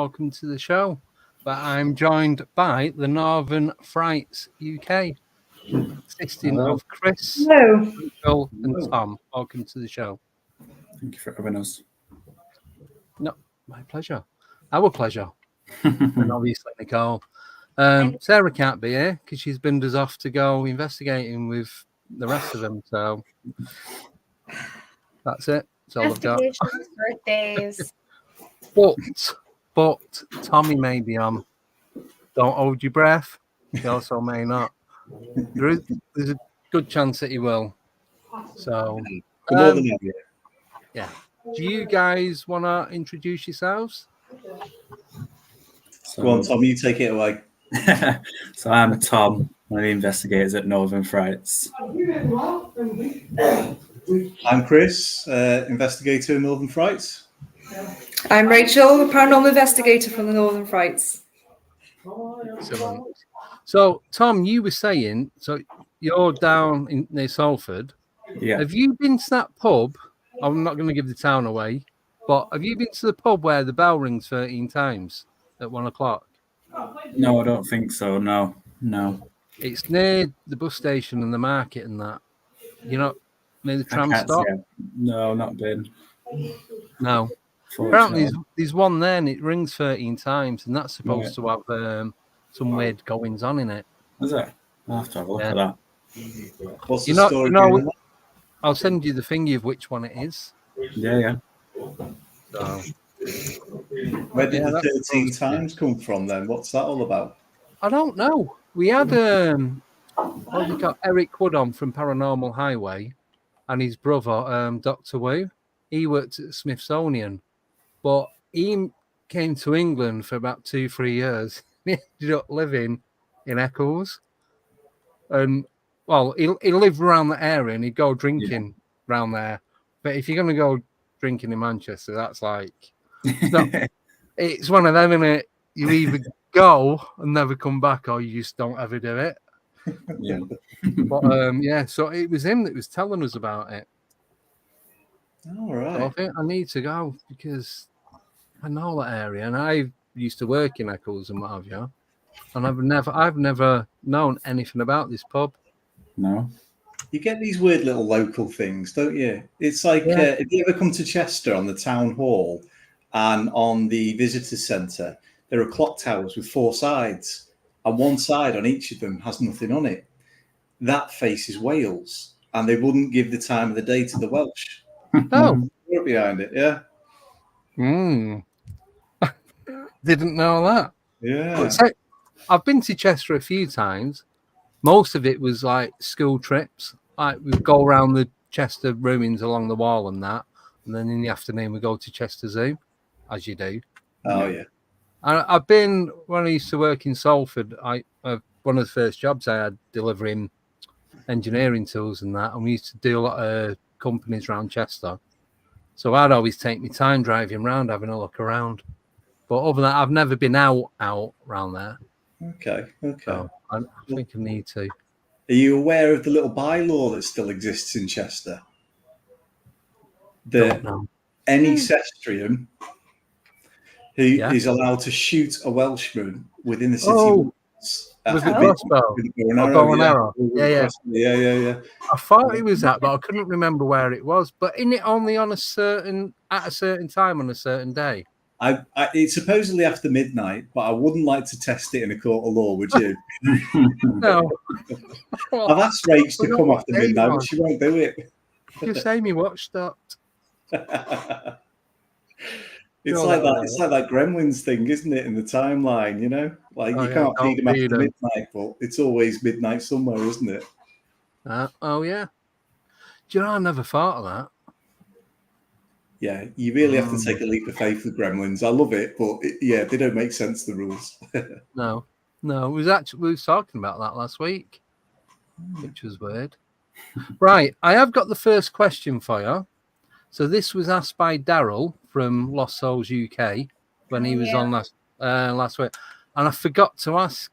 welcome to the show. But I'm joined by the Northern Frightz UK, consisting of Chris, Rachel, and Tom. Welcome to the show. Thank you for having us. No, my pleasure. Our pleasure. And obviously, Nicole. Sarah can't be here because she's been us off to go investigating with the rest of them. So that's it. That's all I've got. Birthdays. But Tommy may be on. Don't hold your breath. He also may not. There's a good chance that he will. So, yeah. Do you guys want to introduce yourselves? Go on, Tom, you take it away. So I'm Tom, one of the investigators at Northern Frightz. I'm Chris, investigator in Northern Frightz. I'm Rachel, a paranormal investigator from the Northern Frightz. Excellent. So, Tom, you were saying, so you're down near Salford. Yeah. Have you been to that pub? I'm not going to give the town away, but have you been to the pub where the bell rings 13 times at 1 o'clock? No, I don't think so. No. It's near the bus station and the market and that. You know, near the tram stop? No, not been. No. Apparently, there's one there and it rings 13 times, and that's supposed to have some weird goings on in it. Is it? I'll have to have a look at that. What's the story? I'll send you the thingy of which one it is. Yeah. So, where did the 13 times come from then? What's that all about? I don't know. We had we got Eric Wood on from Paranormal Highway and his brother, Dr. Wu. He worked at the Smithsonian, but he came to England for about 2-3 years. He ended up living in Eccles. And well, he lived around the area and he'd go drinking around there. But if you're going to go drinking in Manchester, that's like, it's one of them, innit? You either go and never come back or you just don't ever do it. Yeah. But so it was him that was telling us about it. All right. So I think I need to go because I know that area and I used to work in Eccles and what have you. And I've never known anything about this pub. No. You get these weird little local things, don't you? It's like if you ever come to Chester on the town hall and on the visitor centre, there are clock towers with 4 sides, and one side on each of them has nothing on it. That faces Wales, and they wouldn't give the time of the day to the Welsh. Oh, behind it, yeah. Didn't know that. Yeah. I've been to Chester a few times. Most of it was like school trips. Like we'd go around the Chester ruins along the wall and that, and then in the afternoon we go to Chester Zoo, as you do. Oh yeah. And I've been when I used to work in Salford. One of the first jobs I had delivering engineering tools and that, and we used to do a lot of companies around Chester. So I'd always take my time driving around, having a look around. But other than that, I've never been out around there. Okay. So I think I need to. Are you aware of the little bylaw that still exists in Chester? That any cestrian who is allowed to shoot a Welshman within the city walls with a crossbow, with a bow and arrow. Yeah. I thought it was that, but I couldn't remember where it was. But isn't it only on at a certain time on a certain day? It's supposedly after midnight, but I wouldn't like to test it in a court of law, would you? No. I've asked Rach to come after midnight, but she won't do it. Just say me watch stopped. It's like that Gremlins thing, isn't it, in the timeline, you know? Like you can't feed them after midnight, but it's always midnight somewhere, isn't it? Oh, yeah. Do you know, I never thought of that. Yeah, you really have to take a leap of faith with Gremlins. I love it, but they don't make sense, the rules. No, we were talking about that last week, which was weird. Right, I have got the first question for you. So this was asked by Daryl from Lost Souls UK when he was on last week. And I forgot to ask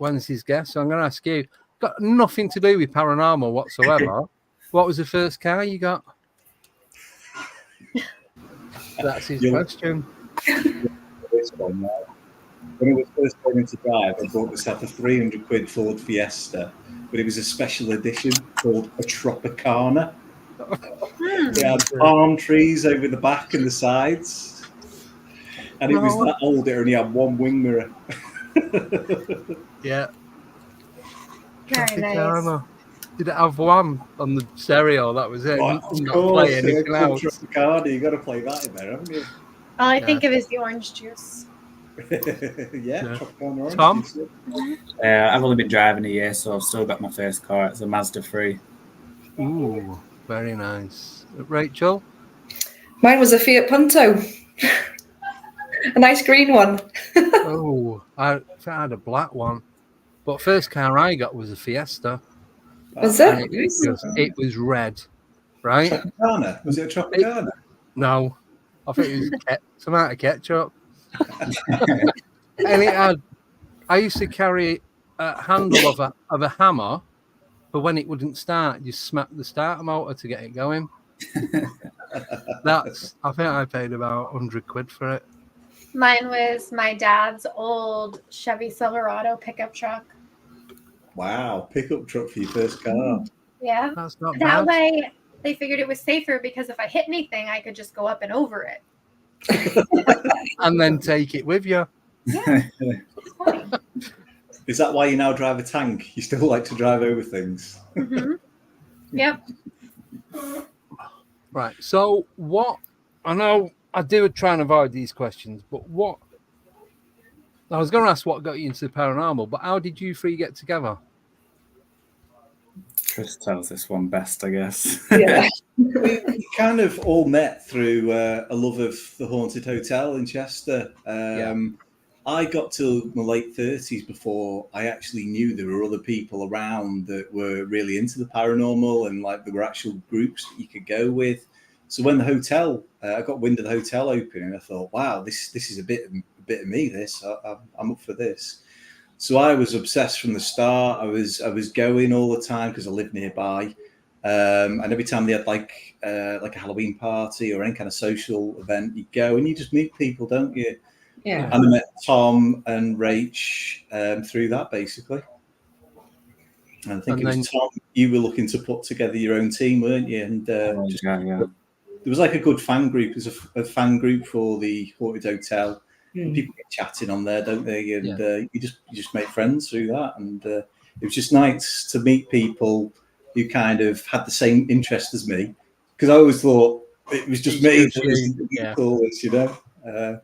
Wednesday's guest, so I'm going to ask you. Got nothing to do with paranormal whatsoever. What was the first car you got? That's his question. one. When I was first learning to drive, I bought myself a 300 quid Ford Fiesta, but it was a special edition called a Tropicana. It had palm trees over the back and the sides, and it was that old. It only had one wing mirror. Yeah. Very nice. Tropicana. Did it have one on the stereo? That was it. Well, You of couldn't course, play anything else. Tropicana. You got to play that in there, haven't you? All I Yeah. think of is the orange juice. Yeah, Tropicana orange Tom? juice, I've only been driving a year, so I've still got my first car. It's a Mazda 3. Ooh, very nice. Rachel? Mine was a Fiat Punto. A nice green one. Oh, I had a black one. But first car I got was a Fiesta. Was And it? it was red, right? Tropicana. Was it a Tropicana? No, I think it was some out of ketchup. And it had. I used to carry a handle of a hammer, but when it wouldn't start, you smack the starter motor to get it going. I think I paid about 100 quid for it. Mine was my dad's old Chevy Silverado pickup truck. Wow, pickup truck for your first car. Yeah. That's not That bad. way, they figured it was safer because if I hit anything, I could just go up and over it. And then take it with you. Yeah. It's funny. Is that why you now drive a tank? You still like to drive over things? Mm-hmm. Yep. Right. So what? I know I do try and avoid these questions, but what? I was going to ask what got you into the paranormal, but how did you three get together? Chris tells this one best, I guess. Yeah. We kind of all met through a love of the Haunted Hotel in Chester. I got to my late 30s before I actually knew there were other people around that were really into the paranormal, and like there were actual groups that you could go with. So when the hotel, I got wind of the hotel opening, I thought, wow, this is a bit of me. I'm up for this. So I was obsessed from the start. I was going all the time because I lived nearby, and every time they had like a Halloween party or any kind of social event, you go and you just meet people, don't you? Yeah. And I met Tom and Rach through that, basically. And I think And it was then- Tom, you were looking to put together your own team, weren't you? And Yeah. there was like a good fan group. There's a fan group for the Haunted Hotel. Mm. People get chatting on there, don't they? And Yeah. you just make friends through that. And it was just nice to meet people who kind of had the same interest as me. Because I always thought it was just me that was Yeah. coolest, you know?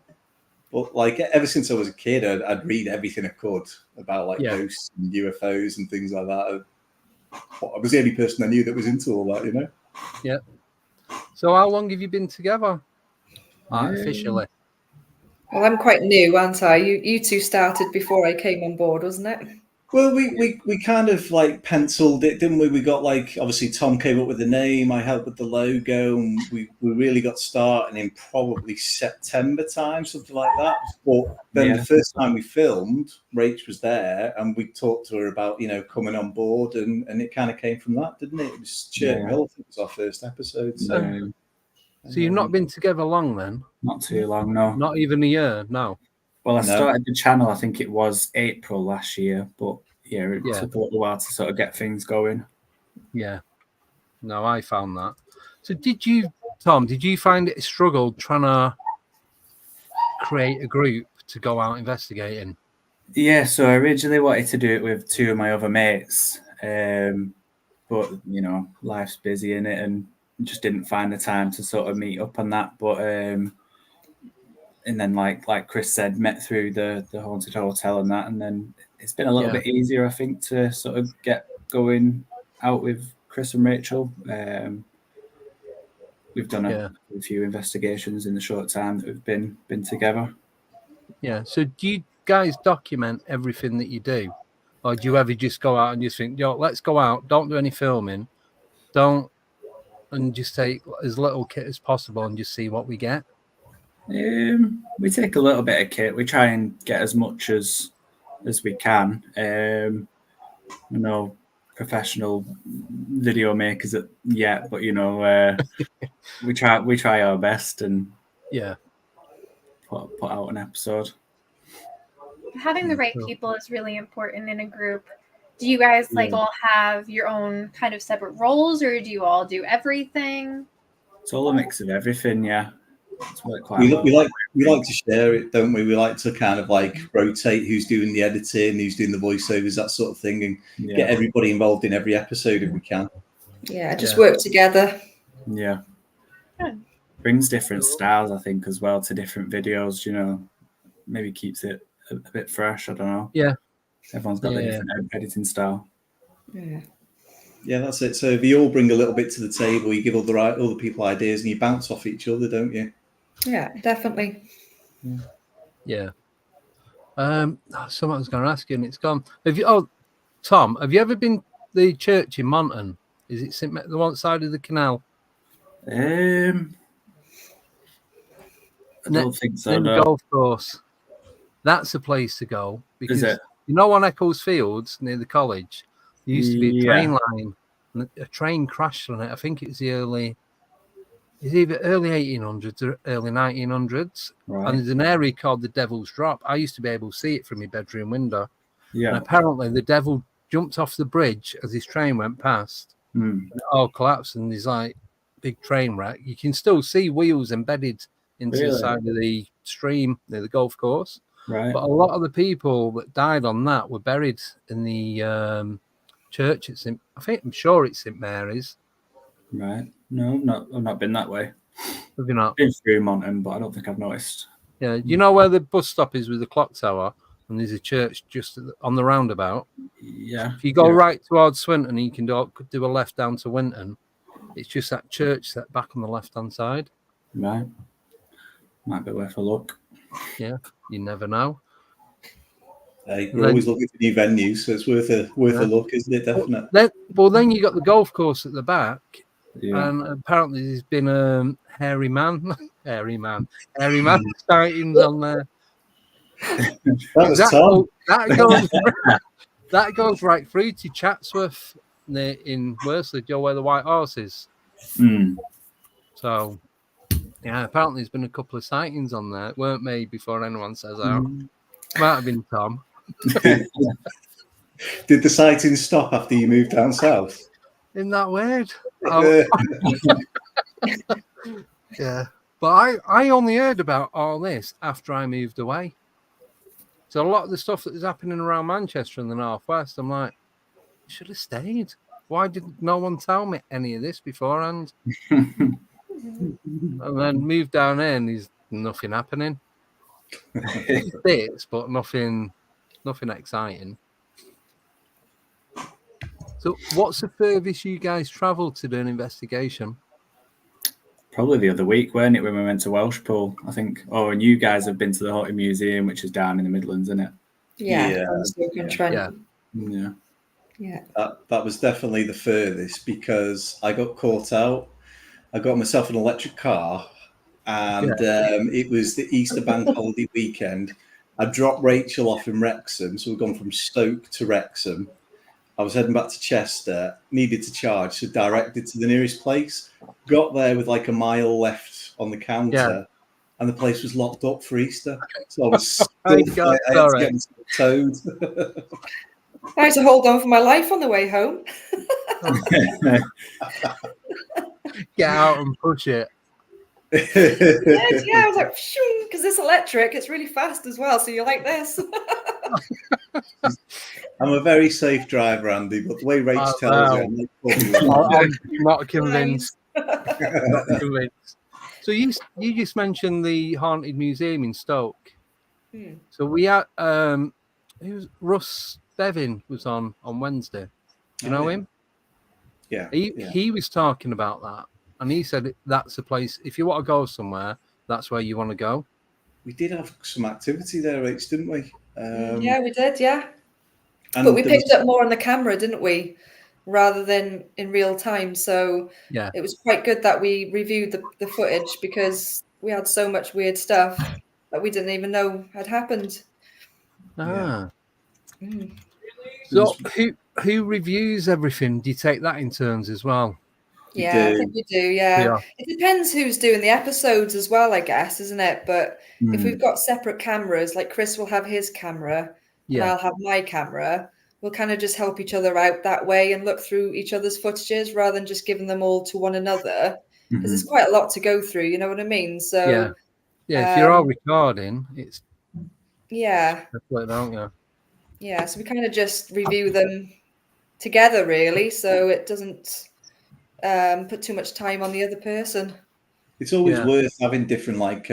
But like ever since I was a kid, I'd read everything I could about like ghosts and UFOs and things like that. I was the only person I knew that was into all that, you know? Yeah. So how long have you been together? Officially. Well, I'm quite new, aren't I? You two started before I came on board, wasn't it? Well, we kind of like penciled it, didn't we? We got like, obviously Tom came up with the name, I helped with the logo, and we really got started in probably September time, something like that. But then the first time we filmed, Rach was there and we talked to her about, you know, coming on board, and it kind of came from that, didn't it? It was Chirp Hill, I think it was our first episode. So, So you've not been together long then? Not too long, no. Not even a year, no. Well, I started the channel, I think it was April last year, but it took a little while to sort of get things going. Yeah. No, I found that. So Tom, did you find it a struggle trying to create a group to go out investigating? Yeah, so I originally wanted to do it with two of my other mates, but, you know, life's busy in it and just didn't find the time to sort of meet up on that. But and then like Chris said, met through the Haunted Hotel and that, and then it's been a little bit easier, I think, to sort of get going out with Chris and Rachel. We've done a few investigations in the short time that we've been together. Yeah. So do you guys document everything that you do? Or do you ever just go out and just think, let's go out, don't do any filming, and just take as little kit as possible and just see what we get? We take a little bit of kit. We try and get as much as we can. You know, professional video makers yet, but you know, we try our best and put out an episode. Having the right people is really important in a group. Do you guys like all have your own kind of separate roles, or do you all do everything? It's all a mix of everything, yeah. It's worked quite We well. like to share it, don't we? We like to kind of like rotate who's doing the editing, who's doing the voiceovers, that sort of thing, and get everybody involved in every episode if we can. Yeah, just work together. Yeah. Good. Brings different styles, I think, as well to different videos, you know. Maybe keeps it a bit fresh, I don't know. Yeah. Everyone's got a different editing style. Yeah. Yeah, that's it. So if you all bring a little bit to the table, you give other people ideas and you bounce off each other, don't you? Yeah, definitely. Yeah. Someone was going to ask you, and it's gone. Tom, have you ever been to the church in Monton? Is it the one side of the canal? I don't think so. Then No. golf course. That's a place to go because Is it? you know on Eccles Fields near the college, there used to be a train line, and a train crashed on it. I think it's either early 1800s or early 1900s. Right. And there's an area called the Devil's Drop. I used to be able to see it from my bedroom window. Yeah. And apparently the devil jumped off the bridge as his train went past. And it all collapsed, and there's like big train wreck. You can still see wheels embedded into the side of the stream near the golf course. Right. But a lot of the people that died on that were buried in the church at I'm sure it's St Mary's. Right. No, I've not been that way. Have you not? I've been through Monton, but I don't think I've noticed. Yeah. You know where the bus stop is with the clock tower, and there's a church just on the roundabout. Yeah. If you go right towards Swinton, you can do a left down to Winton. It's just that church set back on the left-hand side. Right. Might be worth a look. Yeah, you never know. We're always looking for new venues, so it's worth a look, isn't it? Definitely. Then you got the golf course at the back, and apparently there's been hairy man sightings on there. That goes right through to Chatsworth in Worsley, Joe, where the White Horse is. So, yeah, apparently there's been a couple of sightings on there. It weren't me before anyone says out. Might have been Tom. Did the sightings stop after you moved down south? Isn't that weird? Yeah. But I only heard about all this after I moved away. So a lot of the stuff that was happening around Manchester in the northwest, I'm like, I should have stayed. Why didn't no one tell me any of this beforehand? And then moved down here and there's nothing happening. Bits, but nothing exciting. So what's the furthest you guys travelled to do an investigation? Probably the other week, weren't it, when we went to Welshpool, I think. Oh, and you guys have been to the Haunted Museum, which is down in the Midlands, isn't it? Yeah. That was definitely the furthest because I got caught out. I got myself an electric car, and it was the Easter bank holiday weekend. I dropped Rachel off in Wrexham, so we've gone from Stoke to Wrexham. I was heading back to Chester, needed to charge, so directed to the nearest place. Got there with like a mile left on the counter, and the place was locked up for Easter. So I was I had to get towed. I had to hold on for my life on the way home. Get out and push it. I was like, because it's electric, it's really fast as well. So you're like this. I'm a very safe driver, Andy, but the way Rachel tells you, I'm not convinced. Not convinced. So you just mentioned the Haunted Museum in Stoke. So we had Russ Bevin was on Wednesday. Do you know him? Yeah. He was talking about that, and he said that's the place. If you want to go somewhere, that's where you want to go. We did have some activity there, Rach, didn't we? Yeah, we did. Yeah, but we picked up more on the camera, didn't we, rather than in real time? So it was quite good that we reviewed the footage because we had so much weird stuff that we didn't even know had happened. So who reviews everything? Do you take that in turns as well? Yeah, I think we do. Yeah. Yeah. It depends who's doing the episodes as well, I guess, isn't it? But if Mm. we've got separate cameras, like Chris will have his camera and Yeah. I'll have my camera, we'll kind of just help each other out that way and look through each other's footages rather than just giving them all to one another, because it's quite a lot to go through, you know what I mean? So yeah, if you're all recording, it's yeah, don't you? yeah. So we kind of just review them together, really, so it doesn't put too much time on the other person. It's always Yeah. worth having different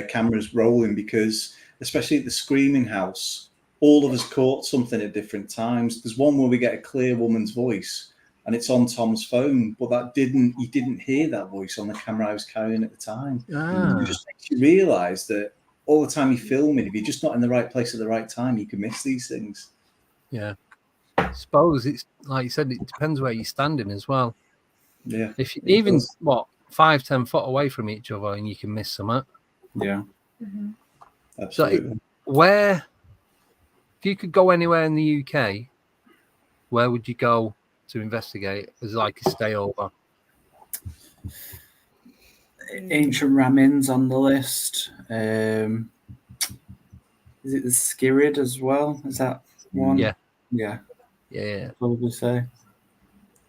cameras rolling, because especially at the Screaming House, all of us caught something at different times. There's one where we get a clear woman's voice and it's on Tom's phone, but you didn't hear that voice on the camera I was carrying at the time. Ah. It just makes you realise that all the time you're filming, if you're just not in the right place at the right time, you can miss these things. Yeah. I suppose it's like you said, it depends where you're standing as well. Yeah. If you, even 5-10 foot away from each other, and you can miss something. Yeah. Mm-hmm. Absolutely. So if you could go anywhere in the UK, where would you go to investigate as like a stay over? Ancient Ramins on the list. Is it the Skirid as well? Is that one? Yeah. Yeah. Yeah. I'd probably say.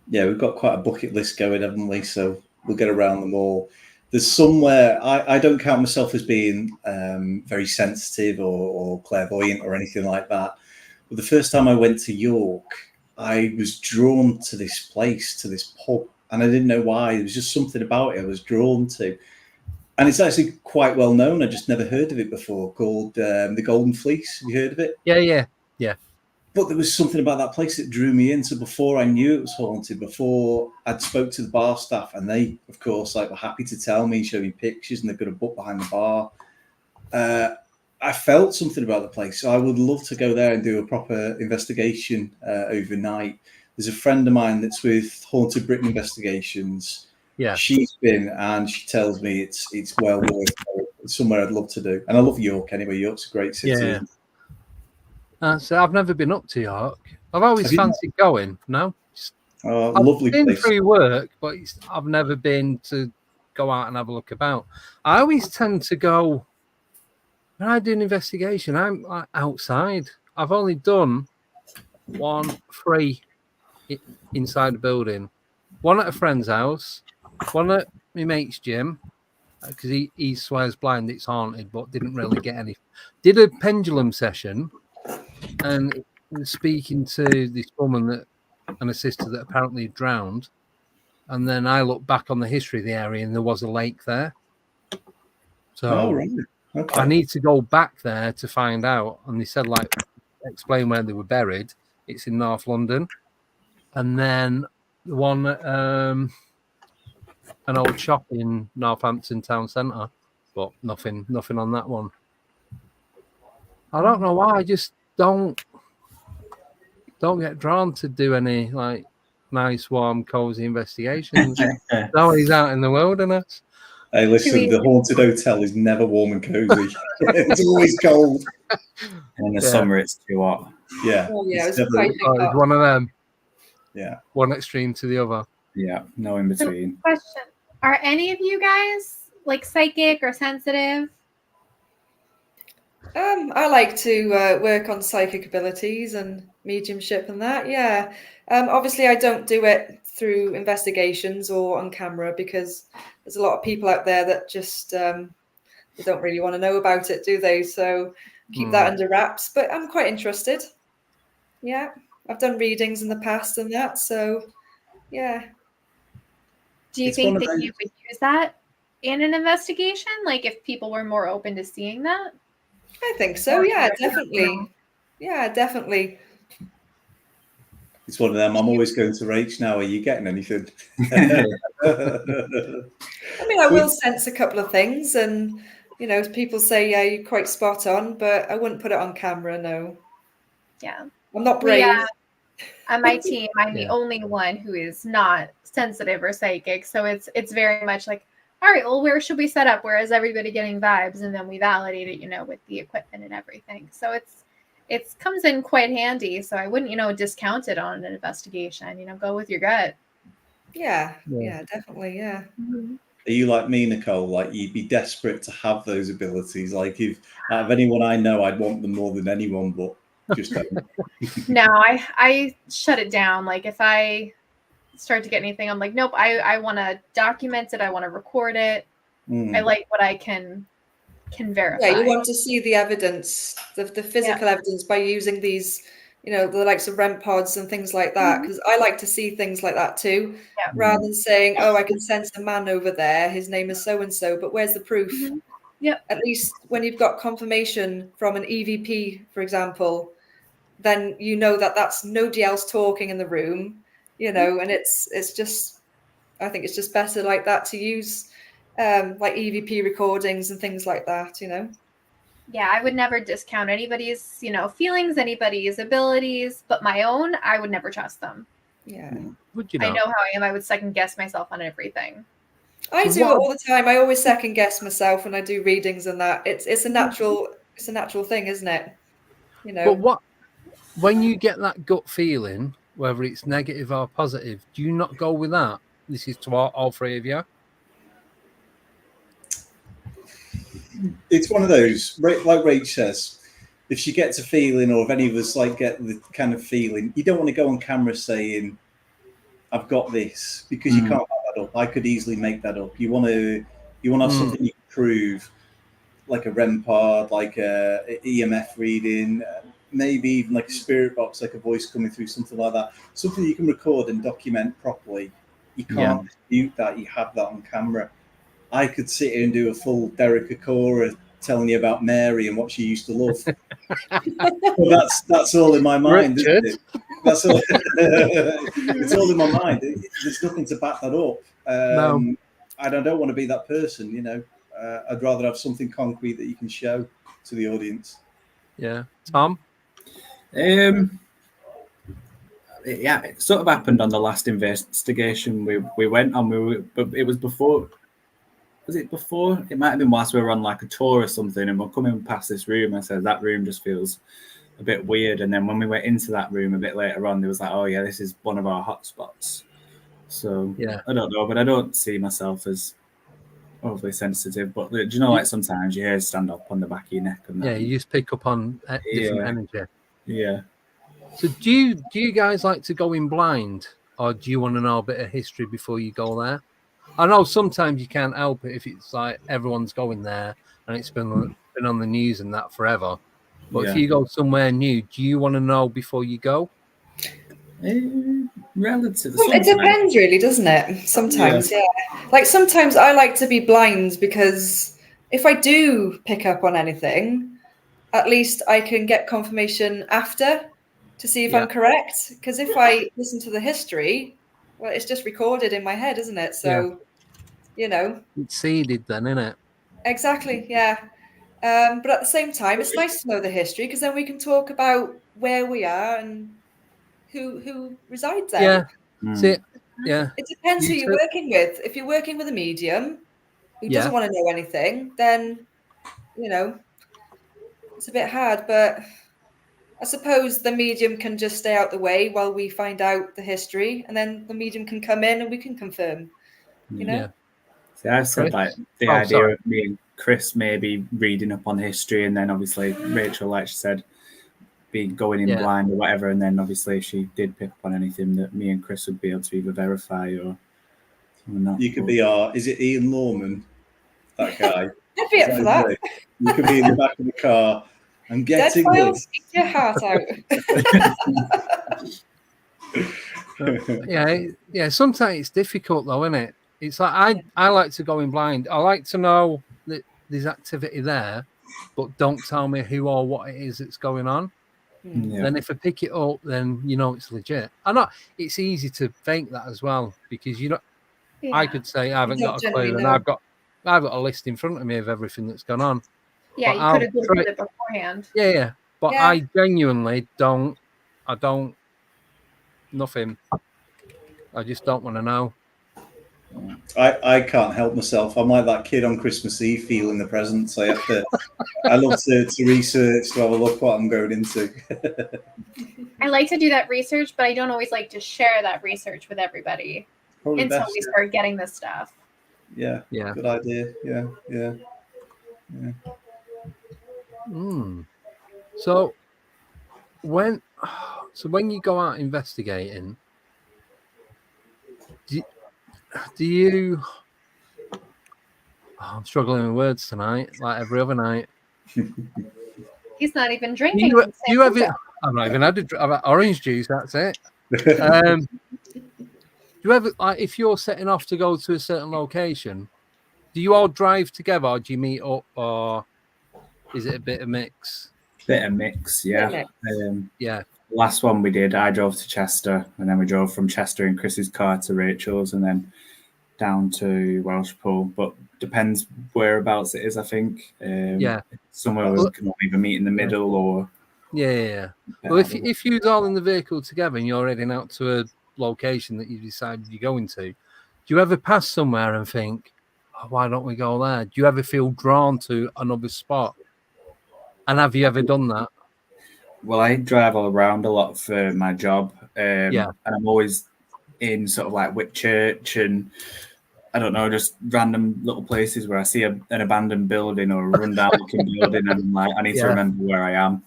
Yeah, we've got quite a bucket list going, haven't we? So we'll get around them all. There's somewhere, I don't count myself as being very sensitive or clairvoyant or anything like that. But the first time I went to York, I was drawn to this place, to this pub, and I didn't know why. There was just something about it I was drawn to. And it's actually quite well known. I just never heard of it before, called the Golden Fleece. Have you heard of it? Yeah. But there was something about that place that drew me in. So before I knew it was haunted, before I'd spoke to the bar staff, and they, of course, were happy to tell me, show me pictures, and they've got a book behind the bar. I felt something about the place. So I would love to go there and do a proper investigation overnight. There's a friend of mine that's with Haunted Britain Investigations. Yeah. She's been, and she tells me it's well worth it. It's somewhere I'd love to do. And I love York anyway. York's a great city. Yeah. So I've never been up to York. I've always fancied going. No, lovely I've been place. through work, but I've never been to go out and have a look about. I always tend to go when I do an investigation. I'm outside. I've only done 3 inside the building. One at a friend's house. One at my mate's gym, because he swears blind it's haunted, but didn't really get any. Did a pendulum session. And speaking to this woman and a sister that apparently drowned, and then I looked back on the history of the area, and there was a lake there. So right. Okay. I need to go back there to find out. And they said, explain where they were buried. It's in North London, and then the one an old shop in Northampton town centre, but nothing on that one. I don't know why. I just don't get drawn to do any nice, warm, cozy investigations. Now he's out in the wilderness. Hey, listen, the haunted hotel is never warm and cozy. It's always cold. In the summer, it's too hot. Yeah. Oh, yeah, it's It's one of them. Yeah. One extreme to the other. Yeah, no in between. Question: are any of you guys psychic or sensitive? I like to work on psychic abilities and mediumship and that. Yeah. Obviously, I don't do it through investigations or on camera, because there's a lot of people out there that just they don't really want to know about it, do they? So keep that under wraps. But I'm quite interested. Yeah. I've done readings in the past and that. So, yeah. Do you think that you would use that in an investigation? If people were more open to seeing that? I think so. Yeah, definitely. Yeah, definitely. It's one of them. I'm always going to Rach now. Are you getting anything? I mean, I will sense a couple of things, and people say, yeah, you're quite spot on, but I wouldn't put it on camera. No. Yeah. I'm not brave. On my team, I'm the only one who is not sensitive or psychic, so it's very much all right, well, where should we set up? Where is everybody getting vibes? And then we validate it, with the equipment and everything. So it comes in quite handy. So I wouldn't, discount it on an investigation. Go with your gut. Yeah, definitely, yeah. Are you like me, Nicole? Like you'd be desperate to have those abilities. Like if out of anyone I know, I'd want them more than anyone, but just don't. No, I shut it down. Like if I start to get anything, I'm like, nope, I want to document it. I want to record it. I like what I can verify. Yeah, you want to see the evidence, the physical evidence by using these, the likes of REM pods and things like that. Because I like to see things like that too, rather than saying, oh, I can sense a man over there. His name is so-and-so, but where's the proof? Yep. At least when you've got confirmation from an EVP, for example, then you know that that's nobody else talking in the room, and it's just, I think it's just better like that to use like EVP recordings and things like that, Yeah, I would never discount anybody's, feelings, anybody's abilities, but my own, I would never trust them. Yeah. Would you I know how I am. I would second guess myself on everything. I do it all the time. I always second guess myself when I do readings and that. It's a natural thing, isn't it? But when you get that gut feeling, whether it's negative or positive, do you not go with that? This is to all three of you. It's one of those, like Rach says, if she gets a feeling, or if any of us like get the kind of feeling, you don't want to go on camera saying, I've got this, because you can't make that up. I could easily make that up. You want to have something you can prove, like a REM pod, like a EMF reading, maybe even like a spirit box, like a voice coming through, something like that. Something you can record and document properly. You can't dispute that. You have that on camera. I could sit here and do a full Derek Acora telling you about Mary and what she used to love. Well, that's all in my mind, isn't it? That's all. It's all in my mind. There's nothing to back that up. And I don't want to be that person, I'd rather have something concrete that you can show to the audience. Yeah. Tom? Yeah, it sort of happened on the last investigation we went on. But it was before. Was it before? It might have been whilst we were on like a tour or something, and we're coming past this room. I said that room just feels a bit weird. And then when we went into that room a bit later on, there was like, oh yeah, this is one of our hotspots. So I don't know, but I don't see myself as overly sensitive. But do you know, like sometimes your hairs stand up on the back of your neck, and you just pick up on different energy. Yeah. So do you guys like to go in blind, or do you want to know a bit of history before you go there? I know sometimes you can't help it if it's like everyone's going there and it's been on the news and that forever. But if you go somewhere new, do you want to know before you go? Relatively. It depends, really, doesn't it? Sometimes, Like sometimes I like to be blind because if I do pick up on anything, at least I can get confirmation after to see if I'm correct. Because if I listen to the history, well, it's just recorded in my head, isn't it? So, it's seeded then, isn't it? Exactly, yeah. But at the same time, it's nice to know the history because then we can talk about where we are and who resides there. It depends who you're working with. If you're working with a medium who doesn't want to know anything, then it's a bit hard. But I suppose the medium can just stay out the way while we find out the history, and then the medium can come in and we can confirm. See, I've said like the idea of me and Chris maybe reading up on history, and then obviously Rachel, like she said, be going in blind or whatever, and then obviously if she did pick up on anything, that me and Chris would be able to either verify or not. You could be is it Ian Lawman, that guy? I'd be up for that. You could be in the back of the car and getting this. Eat your heart out. Sometimes it's difficult though, isn't it? It's like I like to go in blind. I like to know that there's activity there, but don't tell me who or what it is that's going on. Then if I pick it up, then it's legit. I know it's easy to fake that as well because I could say I haven't got a clue, and I've got a list in front of me of everything that's gone on. Yeah, you could have Googled it beforehand. Yeah. But I genuinely don't. I don't. Nothing. I just don't want to know. I can't help myself. I'm like that kid on Christmas Eve feeling the presents. I love to research, to have a look what I'm going into. I like to do that research, but I don't always like to share that research with everybody. Probably until best. we start getting this stuff. Yeah. Good idea. Yeah. So when you go out investigating, do you I'm struggling with words tonight, like every other night. He's not even drinking. You have it. I've not even had I've had orange juice. That's it. Do you ever, like, if you're setting off to go to a certain location, do you all drive together, or do you meet up, or is it a bit of mix? Bit of mix, yeah. Yeah. Last one we did, I drove to Chester, and then we drove from Chester in Chris's car to Rachel's, and then down to Welshpool. But depends whereabouts it is, I think. Somewhere we can either meet in the middle or. Yeah. Well, if you're all in the vehicle together and you're heading out to a location that you decided you're going to, do you ever pass somewhere and think, oh, why don't we go there? Do you ever feel drawn to another spot? And have you ever done that? Well, I drive all around a lot for my job. And I'm always in sort of like Whitchurch and I don't know, just random little places where I see an abandoned building or a rundown looking building, and I'm like, I need to remember where I am.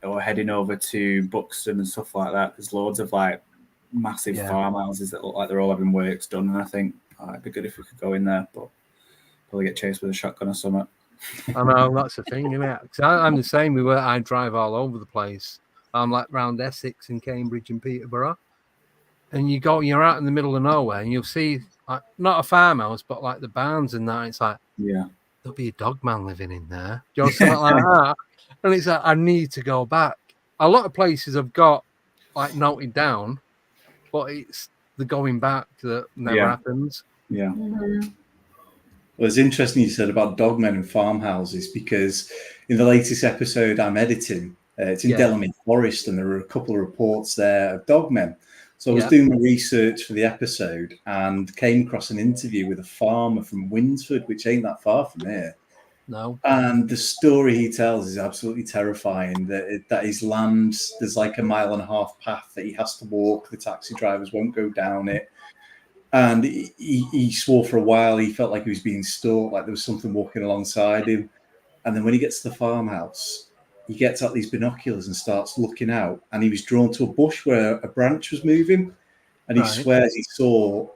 Or heading over to Buxton and stuff like that. There's loads of like massive farmhouses that look like they're all having works done, and I think it'd be good if we could go in there, but probably get chased with a shotgun or something. I know, that's the thing, isn't it? Because I'm the same. I drive all over the place. I'm like round Essex and Cambridge and Peterborough. And you're out in the middle of nowhere, and you'll see like not a farmhouse, but like the barns and that. It's like, there'll be a dog man living in there, something like that. And it's like, I need to go back. A lot of places have got like noted down, but it's the going back that never happens. Yeah. Mm-hmm. Well, it's interesting you said about dogmen and farmhouses, because in the latest episode I'm editing, it's in Delamere Forest, and there are a couple of reports there of dogmen. So I was doing my research for the episode and came across an interview with a farmer from Winsford, which ain't that far from here. No. And the story he tells is absolutely terrifying. That his land, there's like a 1.5 mile path that he has to walk. The taxi drivers won't go down it. And he swore for a while he felt like he was being stalked, like there was something walking alongside him. And then when he gets to the farmhouse, he gets out these binoculars and starts looking out, and he was drawn to a bush where a branch was moving, and he swears he saw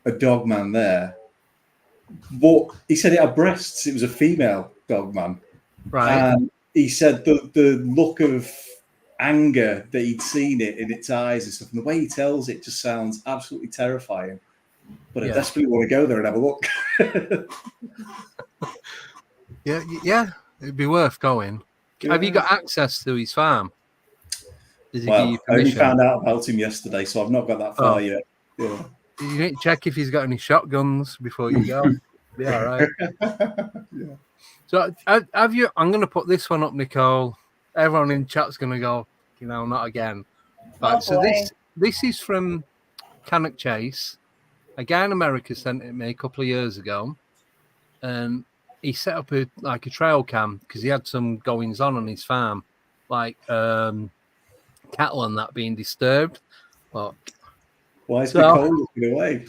a dog man there. But he said it had breasts. It was a female dog man. Right. And he said the look of anger that he'd seen it in its eyes and stuff, and the way he tells it just sounds absolutely terrifying. But I desperately want to go there and have a look. Yeah, it'd be worth going. Have you got access to his farm? Did he give you I only permission? found out about him yesterday, so I've not got that far yet. Yeah. You need to check if he's got any shotguns before you go. Be all right. So have you? I'm going to put this one up, Nicole. Everyone in chat's going to go, not again. Right. So this is from Cannock Chase. A guy in America sent it me a couple of years ago, and he set up a trail cam because he had some goings on his farm, like cattle and that being disturbed. But why is Nicole looking away?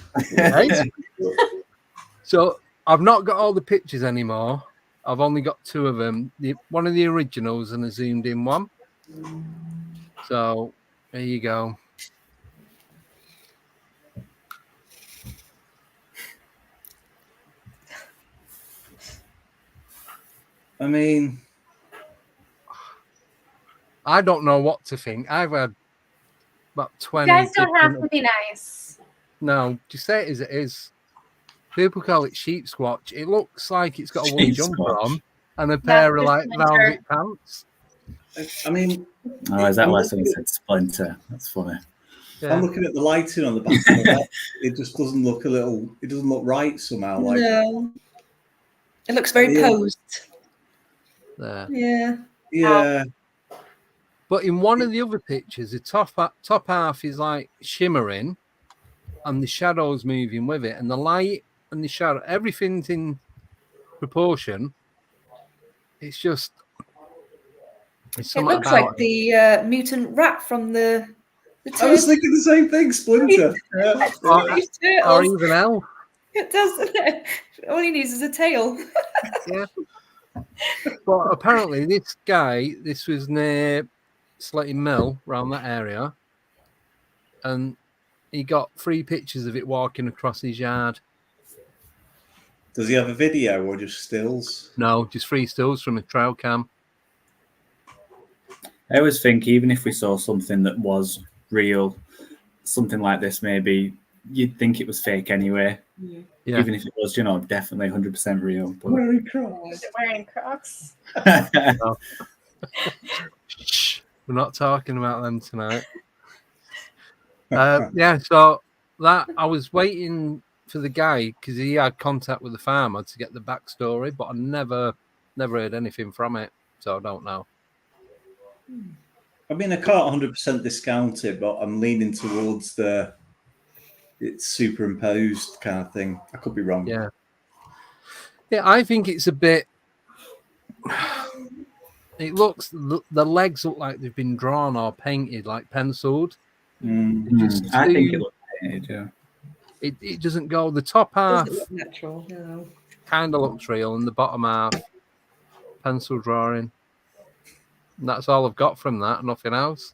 So I've not got all the pictures anymore. I've only got 2 of them. One of the originals and a zoomed in one. So there you go. I mean, I don't know what to think. I've had about 20. You guys don't have to be nice. No, just say it as it is. People call it sheep squatch. It looks like it's got a wool jumper on and a pair of like velvet pants. I mean, is that why someone said splinter? That's funny. Yeah. I'm looking at the lighting on the back of the back. It just doesn't look it doesn't look right somehow. Like, no, it looks very posed. There. Yeah. But in one of the other pictures, the top half is like shimmering, and the shadows moving with it, and the light and the shadow, everything's in proportion. It's it looks like the mutant rat from the I was thinking the same thing, Splinter. Yeah. Or even Elf. It doesn't it? All he needs is a tail. Yeah. But apparently this was near Sletty Mill, around that area, and he got 3 pictures of it walking across his yard. Does he have a video or just stills? No, just 3 stills from a trail cam. I always think even if we saw something that was real, something like this, maybe you'd think it was fake anyway. Yeah. Even if it was, definitely 100% real. But... Wearing Crocs. Wearing Crocs. No. Shh, we're not talking about them tonight. Yeah, so that I was waiting for the guy because he had contact with the farmer to get the backstory, but I never heard anything from it, so I don't know. I mean, I can't 100% discount it, but I'm leaning towards it's superimposed kind of thing. I could be wrong. Yeah, I think it's a bit. It looks the legs look like they've been drawn or painted, like penciled. I think it looks painted. Yeah. It doesn't go. The top half Doesn't look natural. No. kind of looks real, and the bottom half pencil drawing. And that's all I've got from that. Nothing else.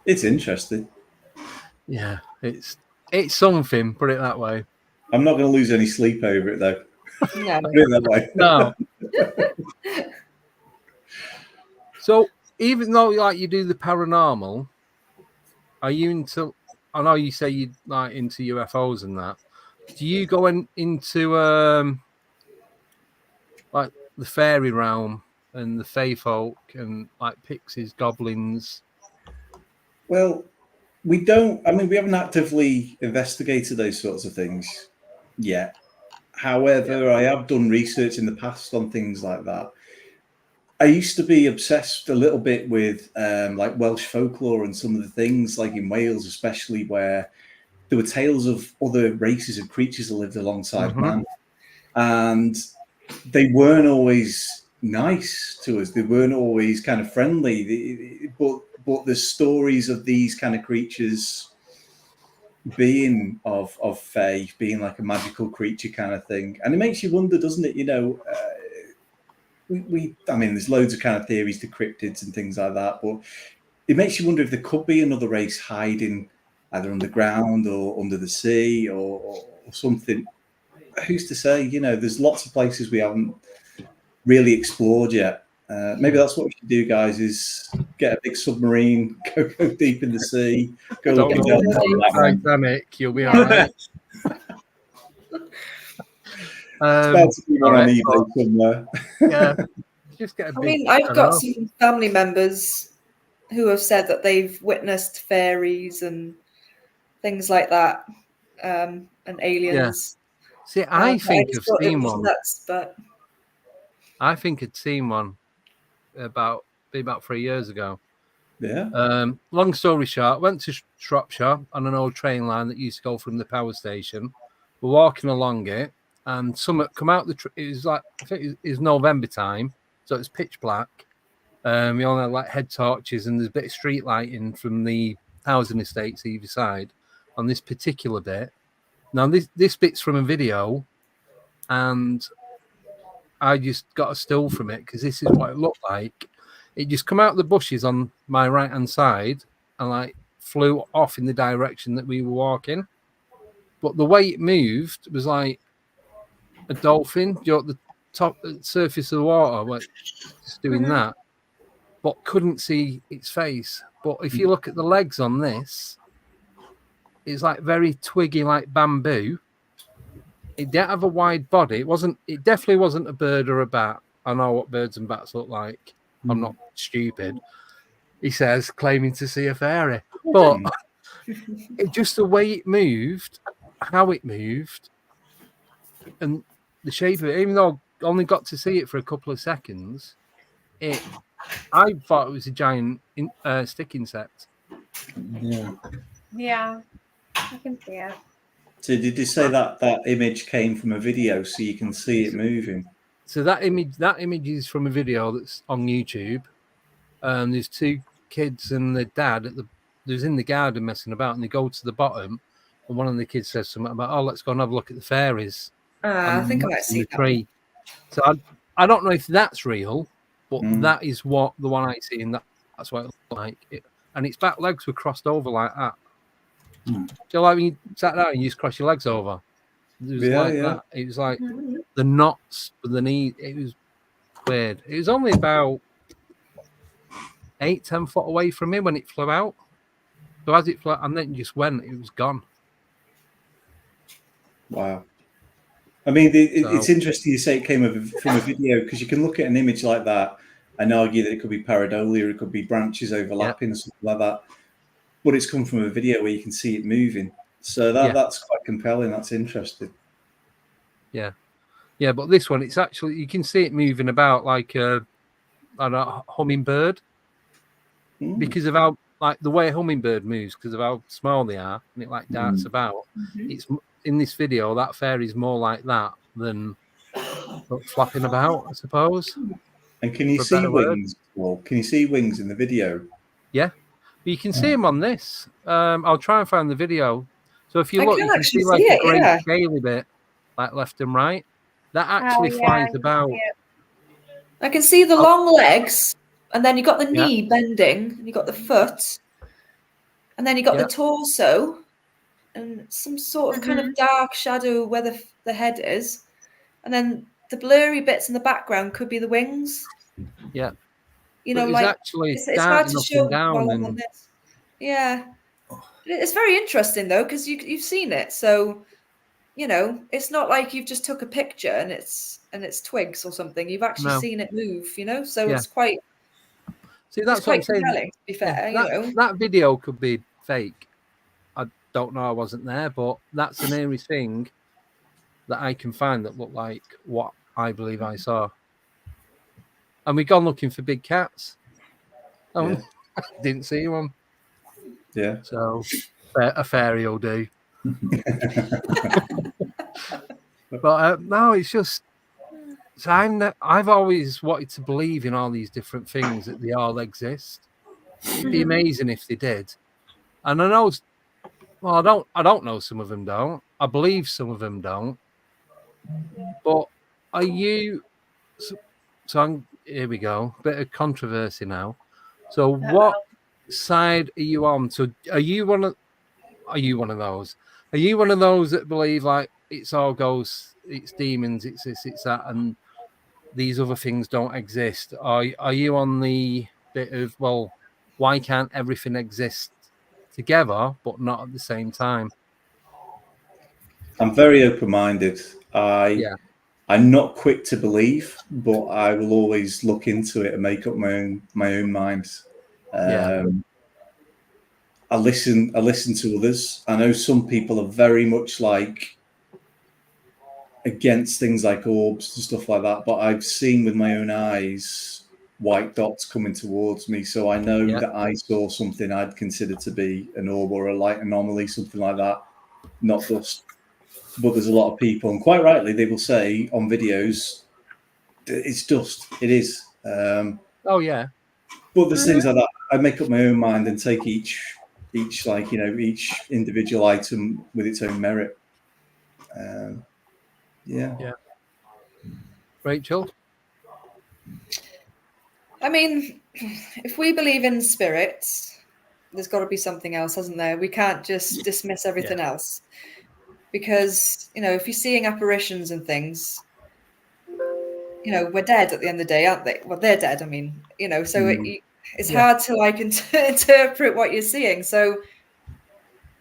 It's interesting. Yeah, it's something. Put it that way. I'm not going to lose any sleep over it, though. No. Put it that way. No. So even though you do the paranormal, are you into? I know you say you like into UFOs and that. Do you go into like the fairy realm and the fae folk and like pixies, goblins? Well, we don't. I mean, we haven't actively investigated those sorts of things yet. However, I have done research in the past on things like that. I used to be obsessed a little bit with like Welsh folklore and some of the things, like in Wales, especially, where there were tales of other races of creatures that lived alongside man, and they weren't always nice to us. They weren't always kind of friendly. But the stories of these kind of creatures being of fae, being like a magical creature kind of thing, and it makes you wonder, doesn't it? I mean, there's loads of kind of theories to cryptids and things like that, but it makes you wonder if there could be another race hiding either underground or under the sea or something. Who's to say? There's lots of places we haven't really explored yet. Maybe that's what we should do, guys, is get a big submarine, go deep in the sea, go looking down the Titanic, you'll be all right. somewhere. Yeah, just get a big, I mean, I've got some family members who have said that they've witnessed fairies and things like that, and aliens. Yeah. See, I think I've seen one. Nuts, but I think I'd seen one about 3 years ago. Yeah. Long story short, went to Shropshire on an old train line that used to go from the power station. We're walking along it, and someone come out it was like, I think it was November time, so it's pitch black. We only had like head torches, and there's a bit of street lighting from the housing estates either side on this particular bit. Now this bit's from a video, and I just got a still from it because this is what it looked like. It just come out of the bushes on my right hand side and like flew off in the direction that we were walking. But the way it moved was like a dolphin, at the top surface of the water, like just doing that, but couldn't see its face. But if you look at the legs on this, it's like very twiggy, like bamboo. It didn't have a wide body. It definitely wasn't a bird or a bat. I know what birds and bats look like. I'm not stupid. He says, claiming to see a fairy. But just the way it moved, how it moved, and the shape of it, even though I only got to see it for a couple of seconds, I thought it was a giant stick insect. Yeah, I can see it. So did you say that image came from a video so you can see it moving? So that image is from a video that's on YouTube. There's two kids and the dad was in the garden messing about, and they go to the bottom, and one of the kids says something about, "Oh, let's go and have a look at the fairies." I think I might in see the that tree. So I don't know if that's real, but Mm. that is what the one I see, and that's what it looks like. And its back legs were crossed over like that. Mm. Do you like when you sat down and you just cross your legs over? It was Yeah, like yeah. that. It was like the knots for the knee. It was weird. It was only about 8-10 foot away from me when it flew out. So as it flew, and then it just went, it was gone. Wow. I mean, it's interesting you say it came from a video, because you can look at an image like that and argue that it could be pareidolia, it could be branches overlapping, or something like that. But it's come from a video where you can see it moving. So that's quite compelling. That's interesting. Yeah. Yeah, but this one, it's actually, you can see it moving about like a hummingbird, because of how, like, the way a hummingbird moves, because of how small they are, and it like darts about. It's in this video, that fairy's more like that than flapping about, I suppose. And can you see wings? Well, can you see wings in the video? Yeah, but you can see them on this. I'll try and find the video. So if you look, you can see like a grey scaly bit, like left and right. That actually flies about. I can see the long legs, and then you got the knee bending, and you got the foot, and then you got the torso, and some sort of kind of dark shadow where the head is, and then the blurry bits in the background could be the wings. Yeah, you know, like actually it's hard to show down on this. Yeah, it's very interesting though, because you've seen it, so you know it's not like you've just took a picture and it's twigs or something. You've actually seen it move, you know, so it's quite. See, that's what I'm saying. To be fair, you know, that video could be fake. I don't know. I wasn't there, but that's the nearest thing that I can find that looked like what I believe I saw. And we've gone looking for big cats. Oh, didn't see one. Yeah. So a fairy will do. But no, it's just. So I've always wanted to believe in all these different things, that they all exist. It'd be amazing if they did. And I know, well, I don't know. Some of them don't. I believe some of them don't. But are you? So here we go. Bit of controversy now. So what side are you on? So are you one of those? Are you one of those that believe like it's all ghosts, it's demons, it's this, it's that, and these other things don't exist? Are you on the bit of, well, why can't everything exist together but not at the same time? I'm very open-minded. I'm not quick to believe, but I will always look into it and make up my own mind. I listen to others. I know some people are very much like against things like orbs and stuff like that, but I've seen with my own eyes white dots coming towards me, so I know that I saw something I'd consider to be an orb or a light anomaly, something like that, not dust. But there's a lot of people, and quite rightly, they will say on videos, it's dust. It is. Oh yeah. But there's things like that. I make up my own mind and take each like, you know, each individual item with its own merit. Yeah. Rachel? I mean, if we believe in spirits, there's got to be something else, hasn't there? We can't just dismiss everything else. Because, you know, if you're seeing apparitions and things, you know, we're dead at the end of the day, aren't they? Well, they're dead, I mean, you know, so it's hard to like interpret what you're seeing. So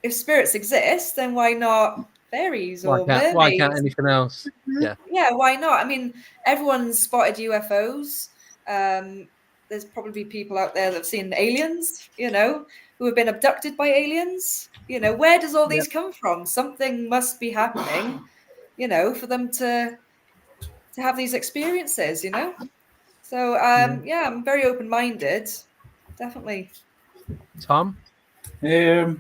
if spirits exist, then why not fairies or mermaids? Why can't anything else? Yeah, why not? I mean, everyone's spotted UFOs. There's probably people out there that have seen aliens, you know, who have been abducted by aliens. You know, where does all these come from? Something must be happening, you know, for them to have these experiences, you know. So I'm very open-minded, definitely. Tom? I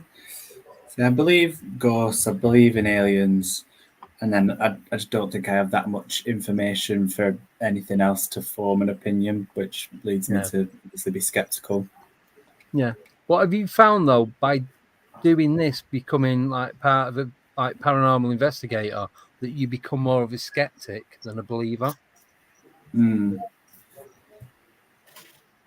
believe ghosts, I believe in aliens, and then I just don't think I have that much information for anything else to form an opinion, which leads me to obviously be skeptical. Yeah. What have you found though by doing this, becoming like part of a like paranormal investigator, that you become more of a skeptic than a believer?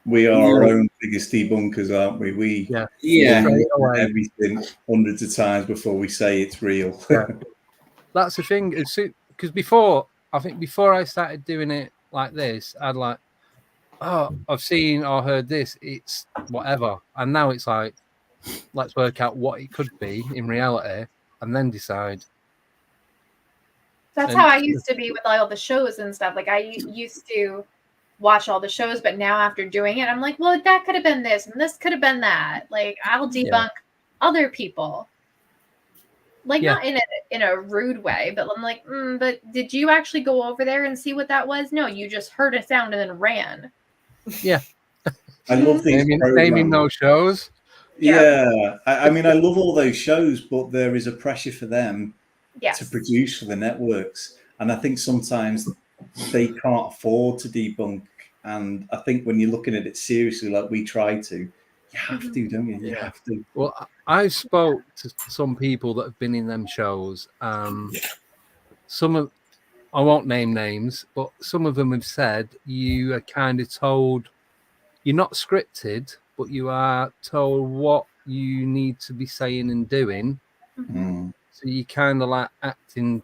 We are our own biggest debunkers, aren't we? We straight away everything hundreds of times before we say it's real. That's the thing. Because before I started doing it like this, I'd like, oh, I've seen or heard this, it's whatever. And now it's like, let's work out what it could be in reality and then decide. That's how I used to be with all the shows and stuff. Like I used to watch all the shows, but now after doing it, I'm like, well, that could have been this and this could have been that. Like I'll debunk other people. Like not in a rude way, but I'm like, but did you actually go over there and see what that was? No, you just heard a sound and then ran. Yeah. I love these naming those shows. Yeah. I mean, I love all those shows, but there is a pressure for them to produce for the networks. And I think sometimes they can't afford to debunk. And I think when you're looking at it seriously, like we try to, you have to, don't you? You have to. Well, I spoke to some people that have been in them shows. Some of, I won't name names, but some of them have said you are kind of told, you're not scripted, but you are told what you need to be saying and doing. So you kind of like acting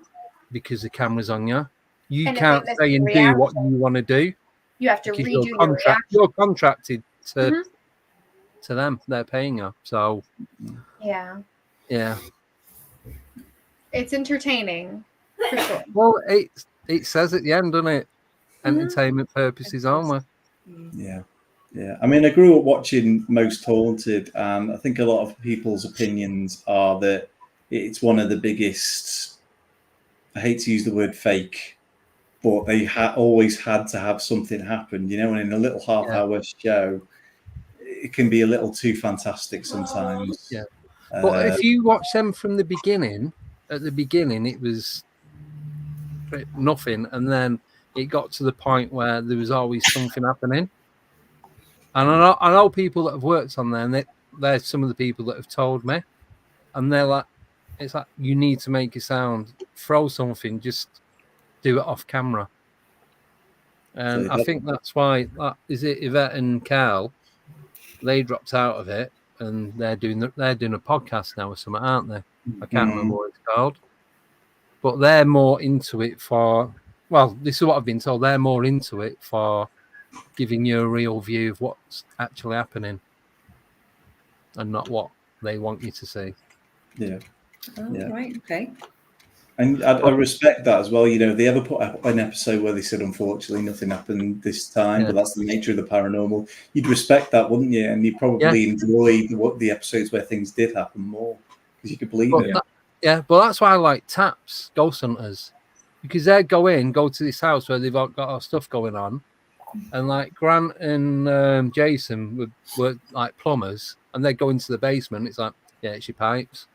because the camera's on you. You can't say and do what you want to do. You have to redo your reaction. You're contracted to them. They're paying you. So yeah, it's entertaining for sure. Well, it says at the end, doesn't it? Entertainment purposes only. Yeah. I mean, I grew up watching Most Haunted, and I think a lot of people's opinions are that it's one of the biggest. I hate to use the word fake, but they always had to have something happen, you know. And in a little half-hour show, it can be a little too fantastic sometimes. Yeah. But if you watch them from the beginning, at the beginning it was nothing, and then it got to the point where there was always something happening. And I know people that have worked on there, and they're some of the people that have told me, and they're like, it's like, you need to make a sound, throw something, just do it off camera. And I think that's why, is it Yvette and Carl? They dropped out of it, and they're doing a podcast now or something, aren't they? I can't remember what it's called, but they're more into it for. Well, this is what I've been told. They're more into it for giving you a real view of what's actually happening, and not what they want you to see. Yeah. Right. Okay. And I respect that as well. You know, they ever put up an episode where they said, unfortunately, nothing happened this time, but that's the nature of the paranormal. You'd respect that, wouldn't you? And you'd probably enjoy the episodes where things did happen more because you could believe it. But that's why I like Taps, Ghost Hunters, because they go to this house where they've got our stuff going on. And like Grant and Jason were like plumbers, and they go into the basement. It's like, it's your pipes.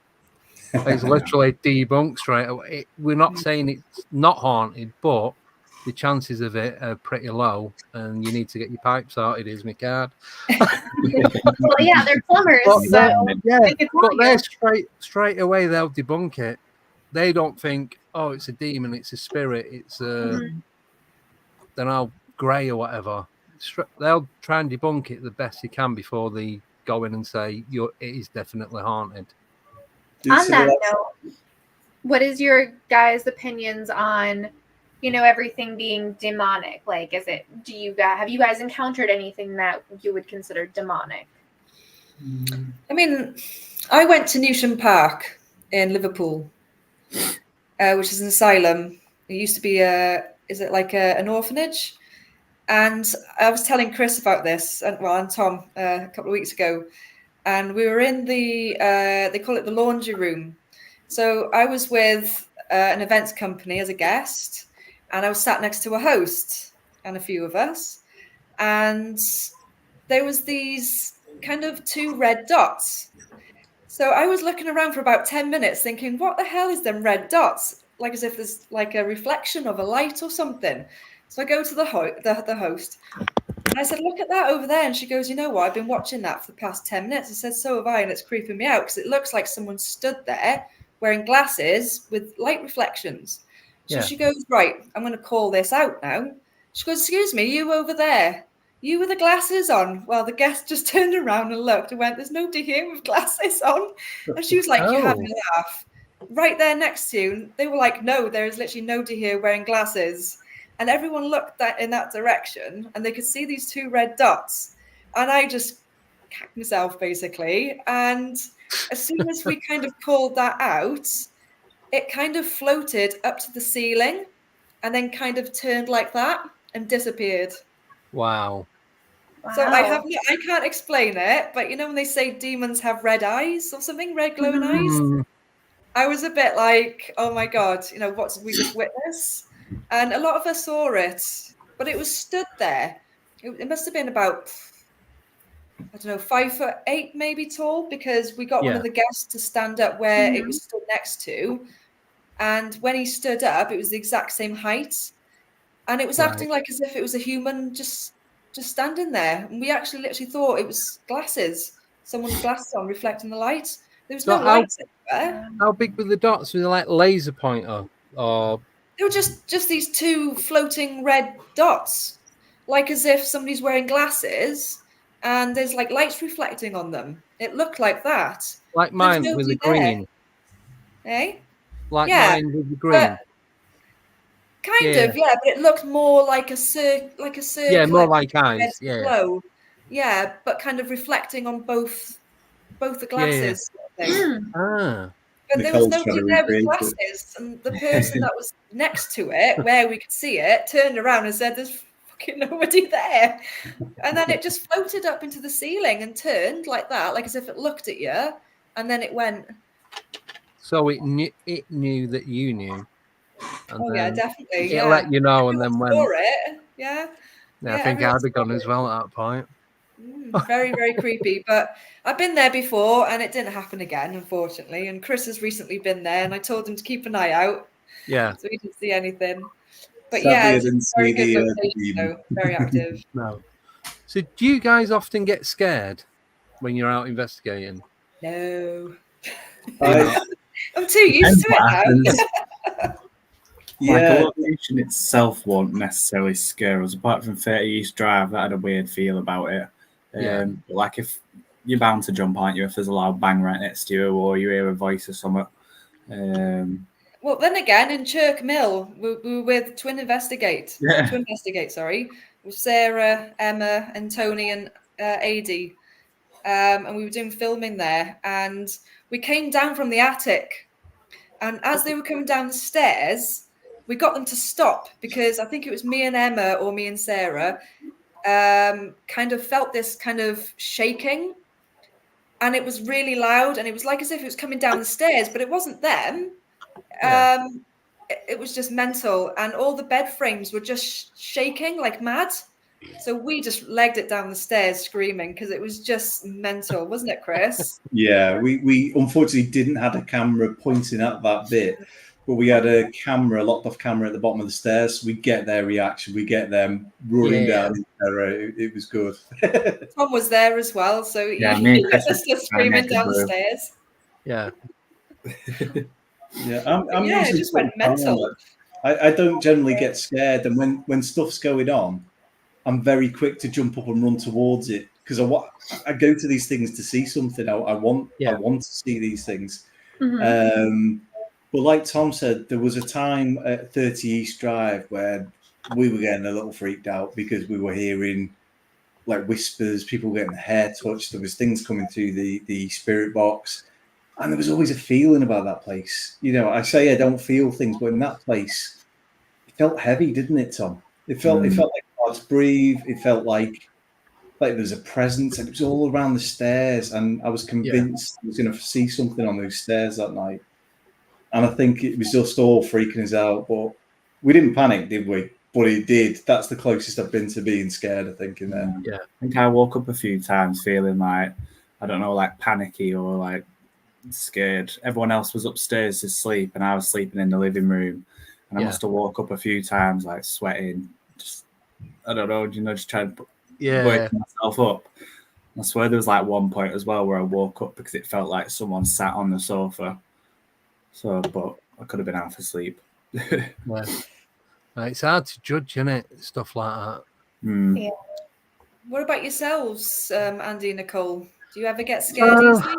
It's literally debunked straight away. We're not saying it's not haunted, but the chances of it are pretty low, and you need to get your pipes sorted. Is my card. Well, yeah, they're plumbers, but they're straight away. They'll debunk it. They don't think, oh, it's a demon, it's a spirit, it's a then I'll grey or whatever. They'll try and debunk it the best they can before they go in and say it is definitely haunted. On that note, what is your guys' opinions on, everything being demonic? Like, have you guys encountered anything that you would consider demonic? I mean, I went to Newsham Park in Liverpool, which is an asylum. It used to be an orphanage? And I was telling Chris about this, and Tom a couple of weeks ago, and we were in they call it the laundry room. So I was with an events company as a guest, and I was sat next to a host and a few of us, and there was these kind of two red dots. So I was looking around for about 10 minutes thinking, what the hell is them red dots? Like as if there's like a reflection of a light or something. So I go to the host, And I said, look at that over there. And she goes, you know what? I've been watching that for the past 10 minutes. I said, so have I. And it's creeping me out because it looks like someone stood there wearing glasses with light reflections. So she goes, right, I'm going to call this out now. She goes, excuse me, you over there, you with the glasses on. Well, the guest just turned around and looked and went, there's nobody here with glasses on. And she was like, you're having a laugh. Right there next to you. They were like, no, there is literally nobody here wearing glasses. And everyone looked in that direction and they could see these two red dots. And I just cacked myself, basically. And as soon as we kind of called that out, it kind of floated up to the ceiling and then kind of turned like that and disappeared. Wow. So I can't explain it, but you know when they say demons have red eyes or something, red glowing eyes? I was a bit like, oh my God, you know, what did we just witness? And a lot of us saw it, but it was stood there. It must have been about, I don't know, 5'8" maybe tall, because we got one of the guests to stand up where it was stood next to. And when he stood up, it was the exact same height. And it was acting like as if it was a human just standing there. And we actually literally thought it was glasses, someone's glasses on reflecting the light. There was no lights anywhere. How big were the dots? Were they like laser pointer? Or they were just these two floating red dots, like as if somebody's wearing glasses and there's like lights reflecting on them. It looked like that. Like mine with the green. Eh? Like mine with the green. Kind of, yeah, but it looked more like a circle. Yeah, more like eyes. Yeah. Glow. Yeah, but kind of reflecting on both the glasses. But there was nobody there with glasses, and the person that was next to it, where we could see it, turned around and said, "There's fucking nobody there," and then it just floated up into the ceiling and turned like that, like as if it looked at you, and then it went. So it knew that you knew. Oh yeah, definitely. It'll let you know, and then when it, yeah, I think I'd have gone as well at that point. Very, very creepy. But I've been there before, and it didn't happen again, unfortunately. And Chris has recently been there, and I told him to keep an eye out. Yeah. So he didn't see anything. But Sadly, it's very good location, though. Very active. No. So do you guys often get scared when you're out investigating? No. I'm too used to it now. The location itself won't necessarily scare us. Apart from 30 East Drive, that had a weird feel about it. But like if you're bound to jump, aren't you? If there's a loud bang right next to you, or you hear a voice or something. Well, then again, in Chirk Mill, we were with Twin Investigate, with Sarah, Emma, and Tony and Adi, and we were doing filming there, and we came down from the attic, and as they were coming down the stairs, we got them to stop because I think it was me and Emma or me and Sarah kind of felt this kind of shaking, and it was really loud, and it was like as if it was coming down the stairs, but it wasn't them. It was just mental, and all the bed frames were just shaking like mad. So we just legged it down the stairs screaming because it was just mental, wasn't it, Chris? Yeah, we unfortunately didn't have a camera pointing at that bit, but we had a locked off camera at the bottom of the stairs. So we get their reaction, we get them running down in terror. It was good. Tom was there as well, so he was just screaming down the stairs. Yeah. Yeah, I'm it just went mental. I don't generally get scared, and when stuff's going on, I'm very quick to jump up and run towards it because I go to these things to see something. I want to see these things. But like Tom said, there was a time at 30 East Drive where we were getting a little freaked out because we were hearing like whispers, people getting their hair touched. There was things coming through the spirit box. And there was always a feeling about that place. You know, I say I don't feel things, but in that place, it felt heavy, didn't it, Tom? It felt like hard to breathe. It felt like there was a presence, and it was all around the stairs. And I was convinced I was going to see something on those stairs that night. And I think it was just all freaking us out. But we didn't panic, did we? But it did. That's the closest I've been to being scared, I think, in there. Yeah. I think I woke up a few times feeling like, I don't know, like panicky or like scared. Everyone else was upstairs to sleep, and I was sleeping in the living room. And I must have woke up a few times, like sweating. Just, I don't know, just trying to waking myself up. I swear there was like one point as well where I woke up because it felt like someone sat on the sofa. So, but I could have been half asleep. Yeah. It's hard to judge, isn't it? Stuff like that. Yeah. What about yourselves, Andy and Nicole? Do you ever get scared easily?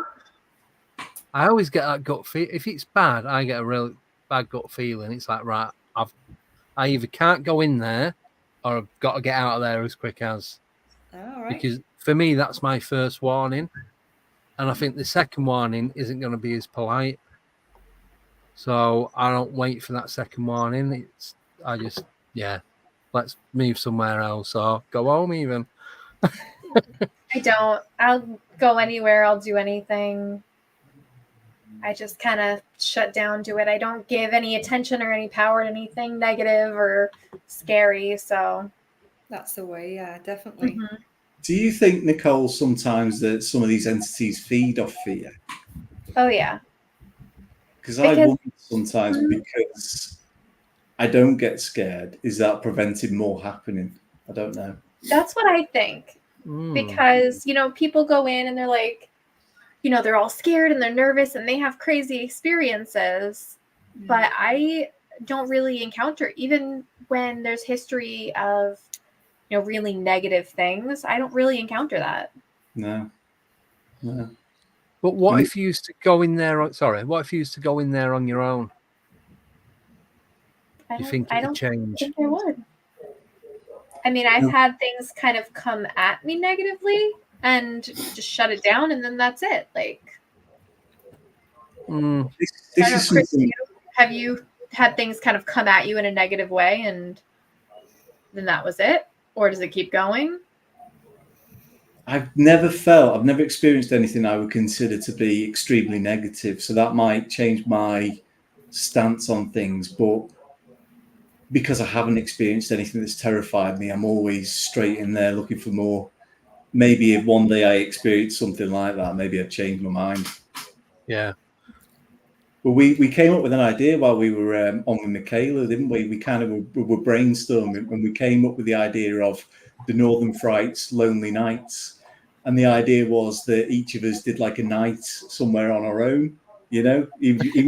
I always get that gut feel. If it's bad, I get a real bad gut feeling. It's like, right, I either can't go in there or I've got to get out of there as quick as. All right. Because for me, that's my first warning. And I think the second warning isn't going to be as polite. So I don't wait for that second warning. I just, let's move somewhere else or go home even. I don't. I'll go anywhere. I'll do anything. I just kind of shut down to it. I don't give any attention or any power to anything negative or scary. So that's the way. Yeah, definitely. Mm-hmm. Do you think, Nicole, sometimes that some of these entities feed off fear? Oh, yeah. Because I wonder sometimes, because I don't get scared, is that preventing more happening? I don't know. That's what I think. Because, people go in and they're like, they're all scared and they're nervous and they have crazy experiences. But I don't really encounter, even when there's history of, really negative things, I don't really encounter that. No. But what if you used to go in there? What if you used to go in there on your own? I think I would. I mean, I've had things kind of come at me negatively and just shut it down, and then that's it. Like, have you had things kind of come at you in a negative way, and then that was it, or does it keep going? I've never experienced anything I would consider to be extremely negative. So that might change my stance on things. But because I haven't experienced anything that's terrified me, I'm always straight in there looking for more. Maybe if one day I experience something like that, maybe I'd change my mind. Yeah. But we came up with an idea while we were on with Michaela, didn't we? We kind of were brainstorming and we came up with the idea of the Northern Frightz Lonely Nights. And the idea was that each of us did like a night somewhere on our own, even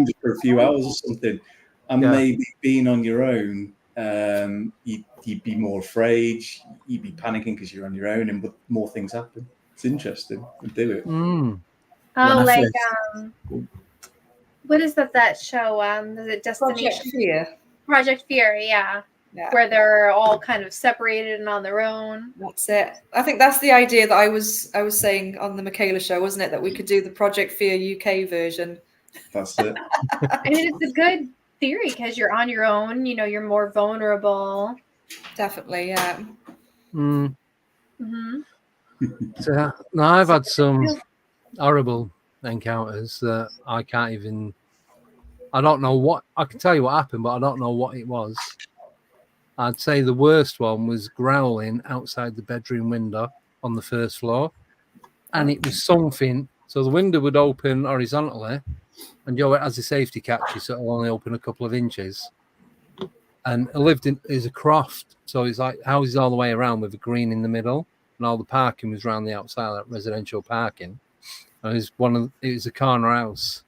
just for a few hours or something. And maybe being on your own, you'd be more afraid, you'd be panicking because you're on your own, and more things happen. It's interesting. We'll do it. What is that show? Is it Destination Project Fear, yeah. Where they're all kind of separated and on their own. That's it. I think that's the idea that I was saying on the Michaela show, wasn't it? That we could do the Project Fear UK version. That's it. I mean, it's a good theory because you're on your own. You're more vulnerable. Definitely, yeah. So, no, I've had some horrible encounters that I can't even. I don't know what. I can tell you what happened, but I don't know what it was. I'd say the worst one was growling outside the bedroom window on the first floor. And it was something. So the window would open horizontally, and it has a safety catch, so it'll only open a couple of inches. And it is a croft, so it's like houses all the way around with a green in the middle, and all the parking was around the outside, like residential parking. And it was a corner house,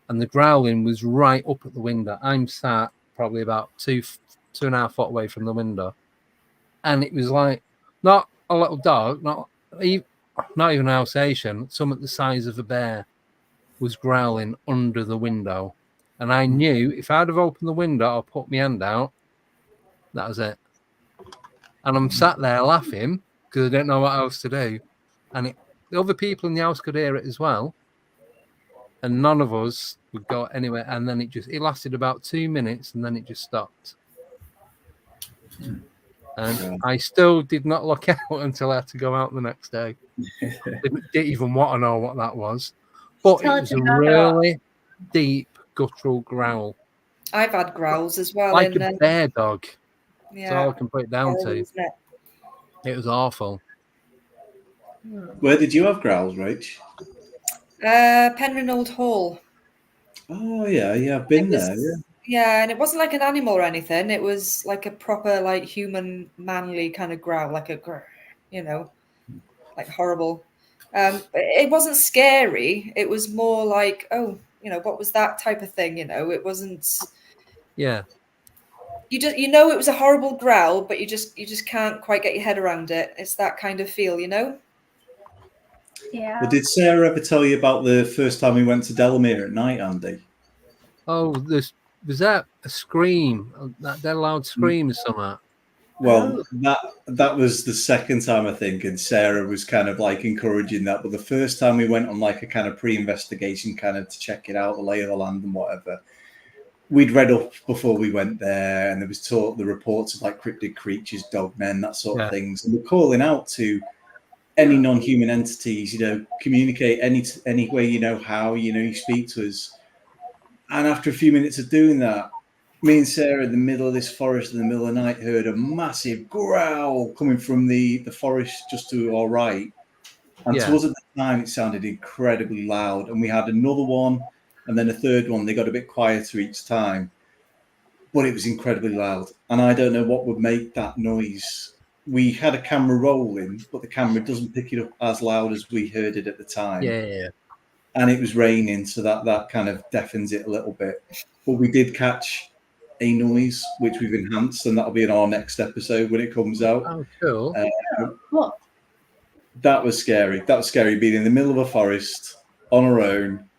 and the growling was right up at the window. I'm sat probably about 2.5 foot away from the window, and it was like not a little dog, not even an Alsatian, something the size of a bear was growling under the window. And I knew if I'd have opened the window or put my hand out, that was it. And I'm sat there laughing because I didn't know what else to do. And the other people in the house could hear it as well. And none of us would go anywhere. And then it lasted about 2 minutes, and then it just stopped. And I still did not look out until I had to go out the next day. Didn't even want to know what that was. But it was a really deep guttural growl. I've had growls as well. Like a bear dog. Yeah. That's all I can put it down to. It was awful. Where did you have growls, Rach? Penryn Old Hall. Oh, yeah, I've been there, yeah. Yeah, and it wasn't like an animal or anything. It was like a proper, like, human, manly kind of growl, like a grrr, like horrible. But it wasn't scary. It was more like, oh, what was that type of thing? It wasn't. Yeah. It was a horrible growl, but you just can't quite get your head around it. It's that kind of feel, Yeah. Well, did Sarah ever tell you about the first time we went to Delamere at night, Andy? Oh, was that a scream? That loud scream or something? Well, that was the second time, I think, and Sarah was kind of like encouraging that. But the first time we went on like a kind of pre-investigation kind of to check it out, the lay of the land and whatever, we'd read up before we went there, and there was the reports of like cryptid creatures, dogmen, that sort of things. And we're calling out to any non-human entities, communicate any way how, you speak to us. And after a few minutes of doing that, me and Sarah in the middle of this forest in the middle of the night heard a massive growl coming from the forest just to our right. And to us at the time, it sounded incredibly loud. And we had another one and then a third one. They got a bit quieter each time, but it was incredibly loud. And I don't know what would make that noise. We had a camera rolling, but the camera doesn't pick it up as loud as we heard it at the time. Yeah. And it was raining, so that kind of deafens it a little bit. But we did catch a noise, which we've enhanced, and that'll be in our next episode when it comes out. Oh, cool. Cool. That was scary. That was scary, being in the middle of a forest on our own.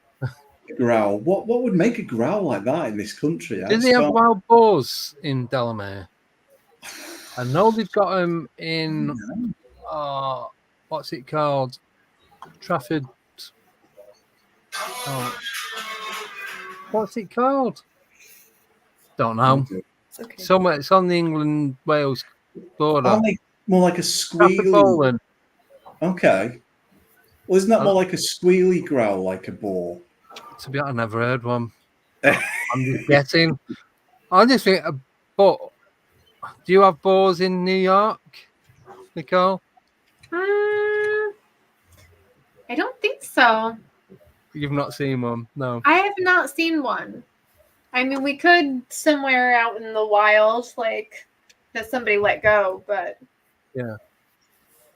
Growl. What would make a growl like that in this country? Did they have wild boars in Delamere? I know they've got them in, what's it called? Trafford. Oh. What's it called? Don't know. It's okay. Somewhere, it's on the England-Wales border. More like a squealy. Okay. Well, isn't that more like a squealy growl, like a boar? To be honest, I've never heard one. I'm just guessing. I just think, but do you have boars in New York, Nicole? I don't think so. You've not seen one? No. I have not seen one. I mean, we could somewhere out in the wild, like that somebody let go, but yeah.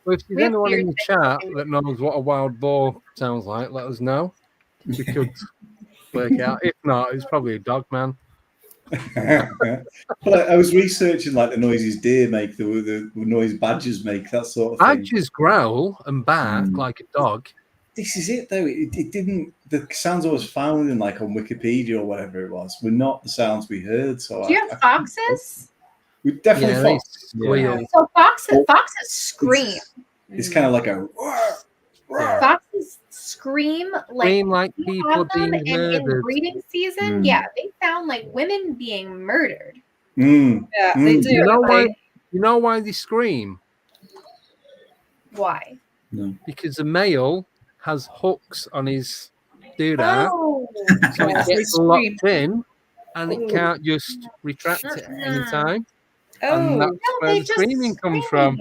Well, if there's anyone in the chat that knows what a wild boar sounds like, let us know. We could work out. If not, it's probably a dog, man. But I was researching like the noises deer make, the noise badgers make, that sort of thing. Badgers growl and bark like a dog. This is it, though. It didn't. The sounds I was found in like on Wikipedia or whatever it was were not the sounds we heard. So do you have foxes? We definitely foxes. Yeah. So foxes scream. It's kind of like a. Foxes scream like people being murdered. In breeding season, they sound like women being murdered. Yeah, they do. You know why they scream? Why? No. Because the male has hooks on his doodah, so it gets locked in, and it can't just retract it at any time. And that's where the screaming comes from.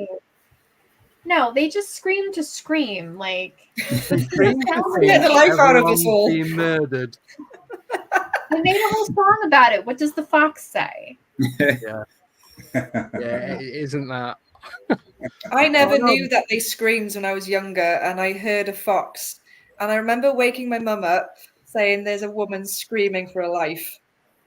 No, they just scream to scream. Like they scream to get the life out of us all. Being murdered. They made a whole song about it. What does the fox say? Yeah, it isn't that. I never knew that they screamed when I was younger, and I heard a fox. And I remember waking my mum up saying there's a woman screaming for her life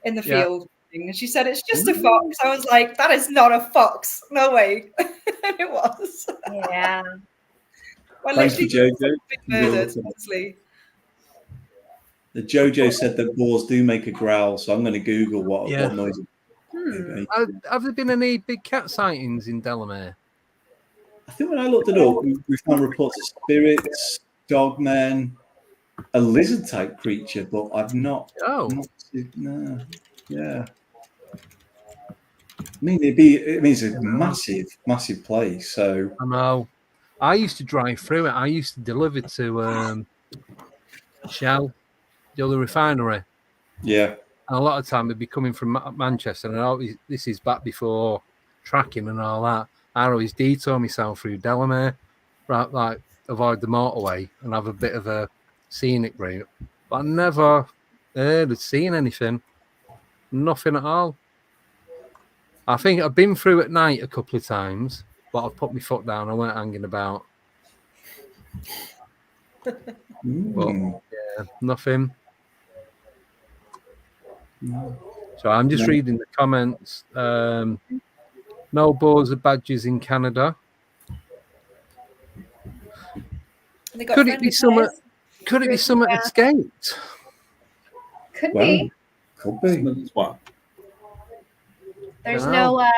in the field. And she said, it's just a fox. I was like, that is not a fox. No way. And it was. Yeah. Well, thank you, Jojo. Murdered, honestly. The Jojo said that boars do make a growl, so I'm going to Google what noise. Have there been any big cat sightings in Delamere? I think when I looked it up, we found reports of spirits, dogmen, a lizard-type creature, but I've not. No. Yeah. I mean, it's a massive place. So I know. I used to drive through it. I used to deliver to Shell, the other refinery. Yeah. And a lot of time they'd be coming from Manchester, and this is back before tracking and all that. I always detour myself through Delamere, right, like avoid the motorway and have a bit of a scenic route. But I never heard of seeing anything. Nothing at all. I think I've been through at night a couple of times, but I've put my foot down. I weren't hanging about. But yeah, nothing. So I'm just reading the comments. No boars or badgers in Canada. Could it be summer? Could it be summer escaped? Could be. Could be. What? There's no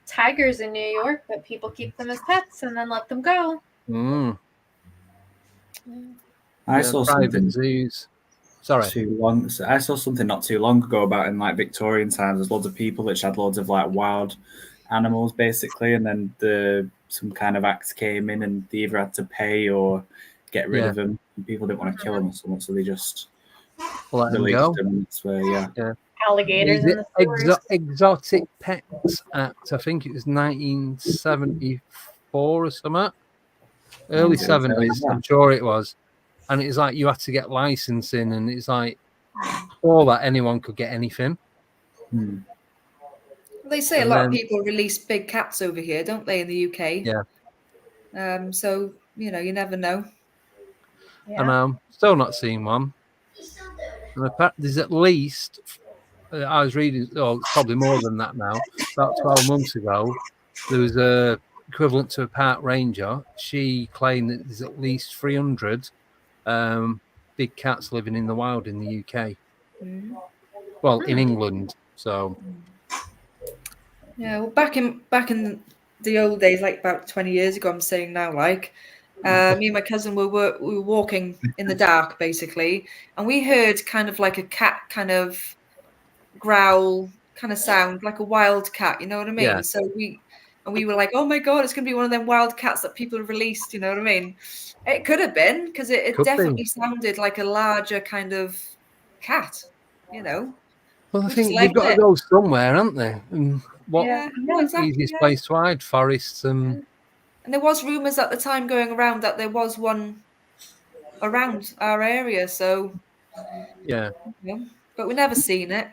tigers in New York, but people keep them as pets and then let them go. I saw something zoos. Sorry. I saw something not too long ago about in like Victorian times. There's loads of people which had loads of like wild animals basically, and then some kind of act came in and they either had to pay or get rid of them. And people didn't want to kill them or something, so they just released them. Alligators in the Exotic Pets Act. I think it was 1974 or something. Early 70s, I'm sure it was. And it's like you had to get licensing, and it's like all that anyone could get anything. They say a lot of people release big cats over here, don't they, in the UK? Yeah. So, you never know. Yeah. And I'm still not seeing one. And there's at least, I was reading, it's probably more than that now, about 12 months ago, there was a equivalent to a park ranger. She claimed that there's at least 300 big cats living in the wild in the UK. Well, in England. So yeah, well, back in the old days, like about 20 years ago, I'm saying now, like me and my cousin we were walking in the dark basically, and we heard kind of like a cat kind of growl kind of sound, like a wild cat, you know what I mean? Yeah. So we were like, oh my god, it's gonna be one of them wild cats that people have released, you know what I mean? It could have been, because it definitely sounded like a larger kind of cat, Well, I think they've got to go somewhere, haven't they? And what's the easiest place to hide? Forests and there was rumours at the time going around that there was one around our area, so but we never seen it.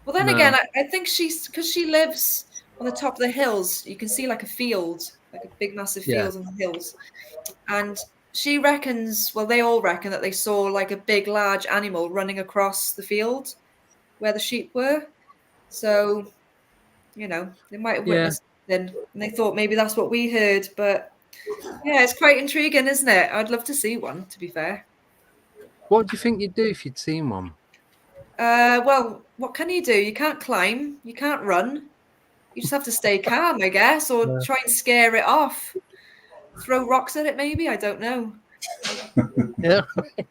Well, then again, I think because she lives on the top of the hills, you can see like a field, like a big massive field on the hills, and she reckons, well, they all reckon that they saw like a big large animal running across the field where the sheep were. So they might have witnessed then, and they thought maybe that's what we heard. But yeah, it's quite intriguing, isn't it? I'd love to see one, to be fair. What do you think you'd do if you'd seen one? Well, what can you do? You can't climb, you can't run. You just have to stay calm, I guess, or try and scare it off. Throw rocks at it, maybe. I don't know.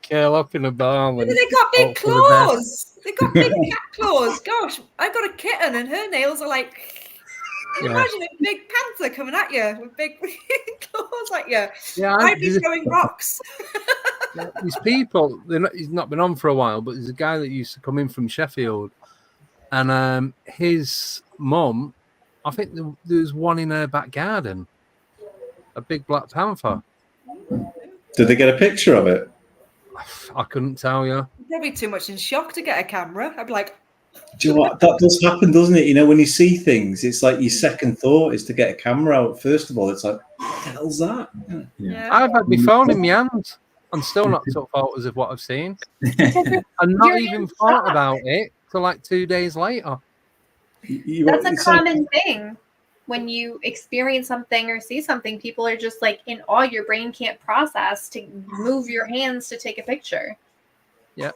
Curl up in a ball. They got big claws. They got big cat claws. Gosh, I got a kitten, and her nails are like. Imagine a big panther coming at you with big claws at you. I'd be throwing rocks. These people, he's not been on for a while, but there's a guy that used to come in from Sheffield, and his mum, I think there was one in her back garden, a big black panther. Did they get a picture of it? I couldn't tell you. They'd be too much in shock to get a camera. I'd be like, do you know what? That does happen, doesn't it? When you see things, it's like your second thought is to get a camera out. First of all, it's like, what the hell's that? Yeah. I've had my phone in my hand and still not took photos of what I've seen. And not even thought about it till like 2 days later. That's a common thing. When you experience something or see something, people are just like in awe. Your brain can't process to move your hands to take a picture. Yeah.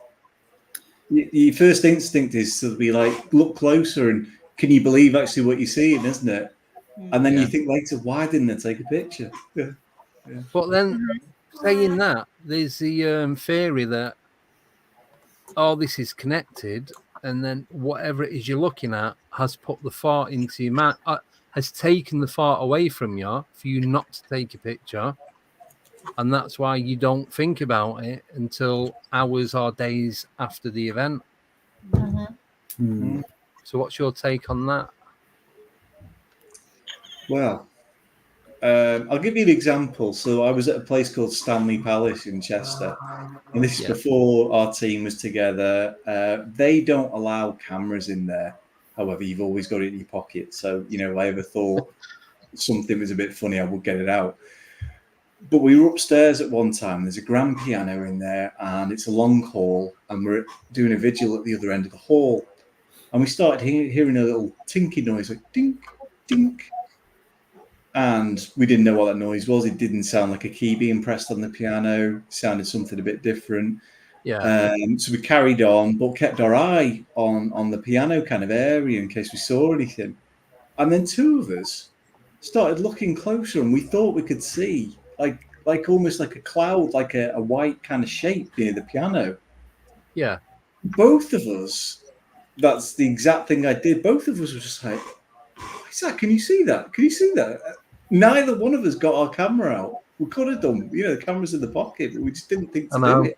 Your first instinct is to be like, look closer, and can you believe actually what you're seeing, isn't it? And then you think later, why didn't I take a picture? But then, saying that, there's the theory that all this is connected, and then whatever it is you're looking at has put the thought into your mind, has taken the thought away from you for you not to take a picture. And that's why you don't think about it until hours or days after the event. So what's your take on that? Well, I'll give you an example. So I was at a place called Stanley Palace in Chester, and this is before our team was together. They don't allow cameras in there. However, you've always got it in your pocket. So, I ever thought, something was a bit funny, I would get it out. But we were upstairs at one time. There's a grand piano in there, and it's a long hall, and we're doing a vigil at the other end of the hall. And we started hearing a little tinky noise, like dink, dink. And we didn't know what that noise was. It didn't sound like a key being pressed on the piano. It sounded something a bit different. Yeah. So we carried on, but kept our eye on the piano kind of area in case we saw anything. And then two of us started looking closer, and we thought we could see like almost like a cloud, like a white kind of shape near the piano. Yeah. Both of us, that's the exact thing I did. Both of us were just like, what is that? Can you see that? Can you see that? Neither one of us got our camera out. We could have done, the camera's in the pocket, but we just didn't think to do it.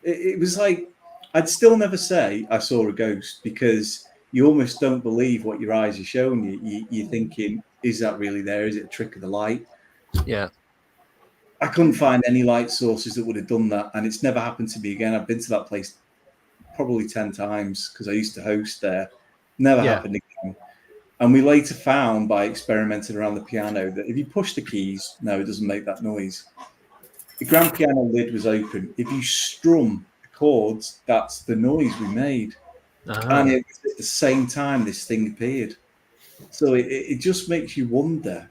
It was like, I'd still never say I saw a ghost, because you almost don't believe what your eyes are showing you. You're thinking, is that really there? Is it a trick of the light? Yeah. I couldn't find any light sources that would have done that, and it's never happened to me again. I've been to that place probably 10 times because I used to host there. Never happened again. And we later found, by experimenting around the piano, that if you push the keys, no, it doesn't make that noise. The grand piano lid was open. If you strum the chords, that's the noise we made. And it was at the same time this thing appeared. So it just makes you wonder,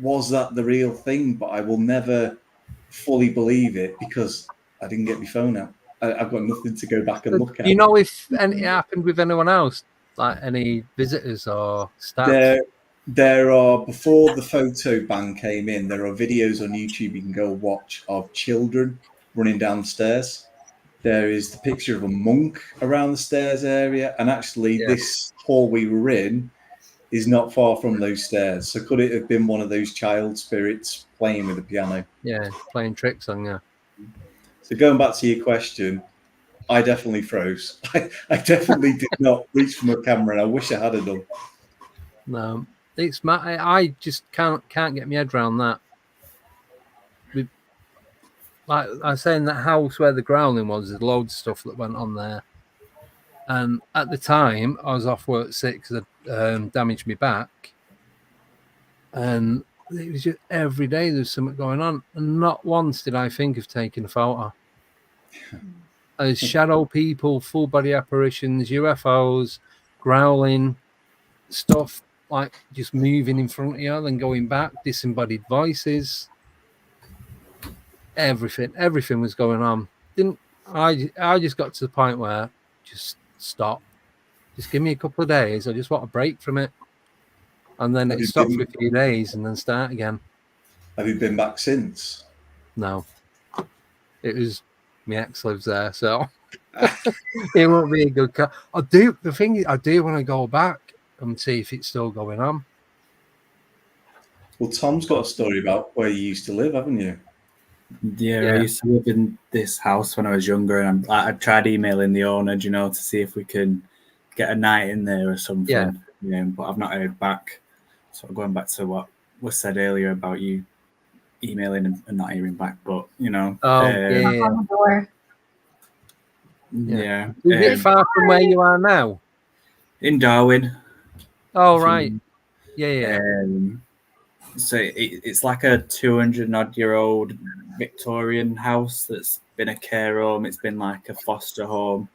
was that the real thing? But I will never fully believe it because I didn't get my phone out. I've got nothing to go back and look at. Do you know if it happened with anyone else, like any visitors or staff? There are, before the photo ban came in, there are videos on YouTube you can go watch of children running down the stairs. There is the picture of a monk around the stairs area, and actually this hall we were in is not far from those stairs. So could it have been one of those child spirits playing with the piano? Yeah, playing tricks on you. So going back to your question, I definitely froze. I definitely did not reach for my camera, and I wish I had done. No, it's I just can't get my head around that. Like I say, in that house where the growling was, there's loads of stuff that went on there. And at the time, I was off work sick because I damaged my back. And it was just every day there was something going on. And not once did I think of taking a photo. There's shadow people, full body apparitions, UFOs, growling, stuff like just moving in front of you, then going back, disembodied voices. Everything was going on. I just got to the point where just stop. Just give me a couple of days. I just want a break from it. And then it stopped for a few days and then start again. Have you been back since? No. It was my ex lives there, so it won't be a good car. The thing is, I do want to go back and see if it's still going on. Well, Tom's got a story about where you used to live, haven't you? Yeah, I used to live in this house when I was younger, and I tried emailing the owner, to see if we can get a night in there or something. Yeah, but I've not heard back. So going back to what was said earlier about you emailing and not hearing back, but on the door. Yeah. Is it far from where you are now? In Darwin. Oh, right. Yeah. So it's like a 200-odd-year-old Victorian house that's been a care home. It's been like a foster home.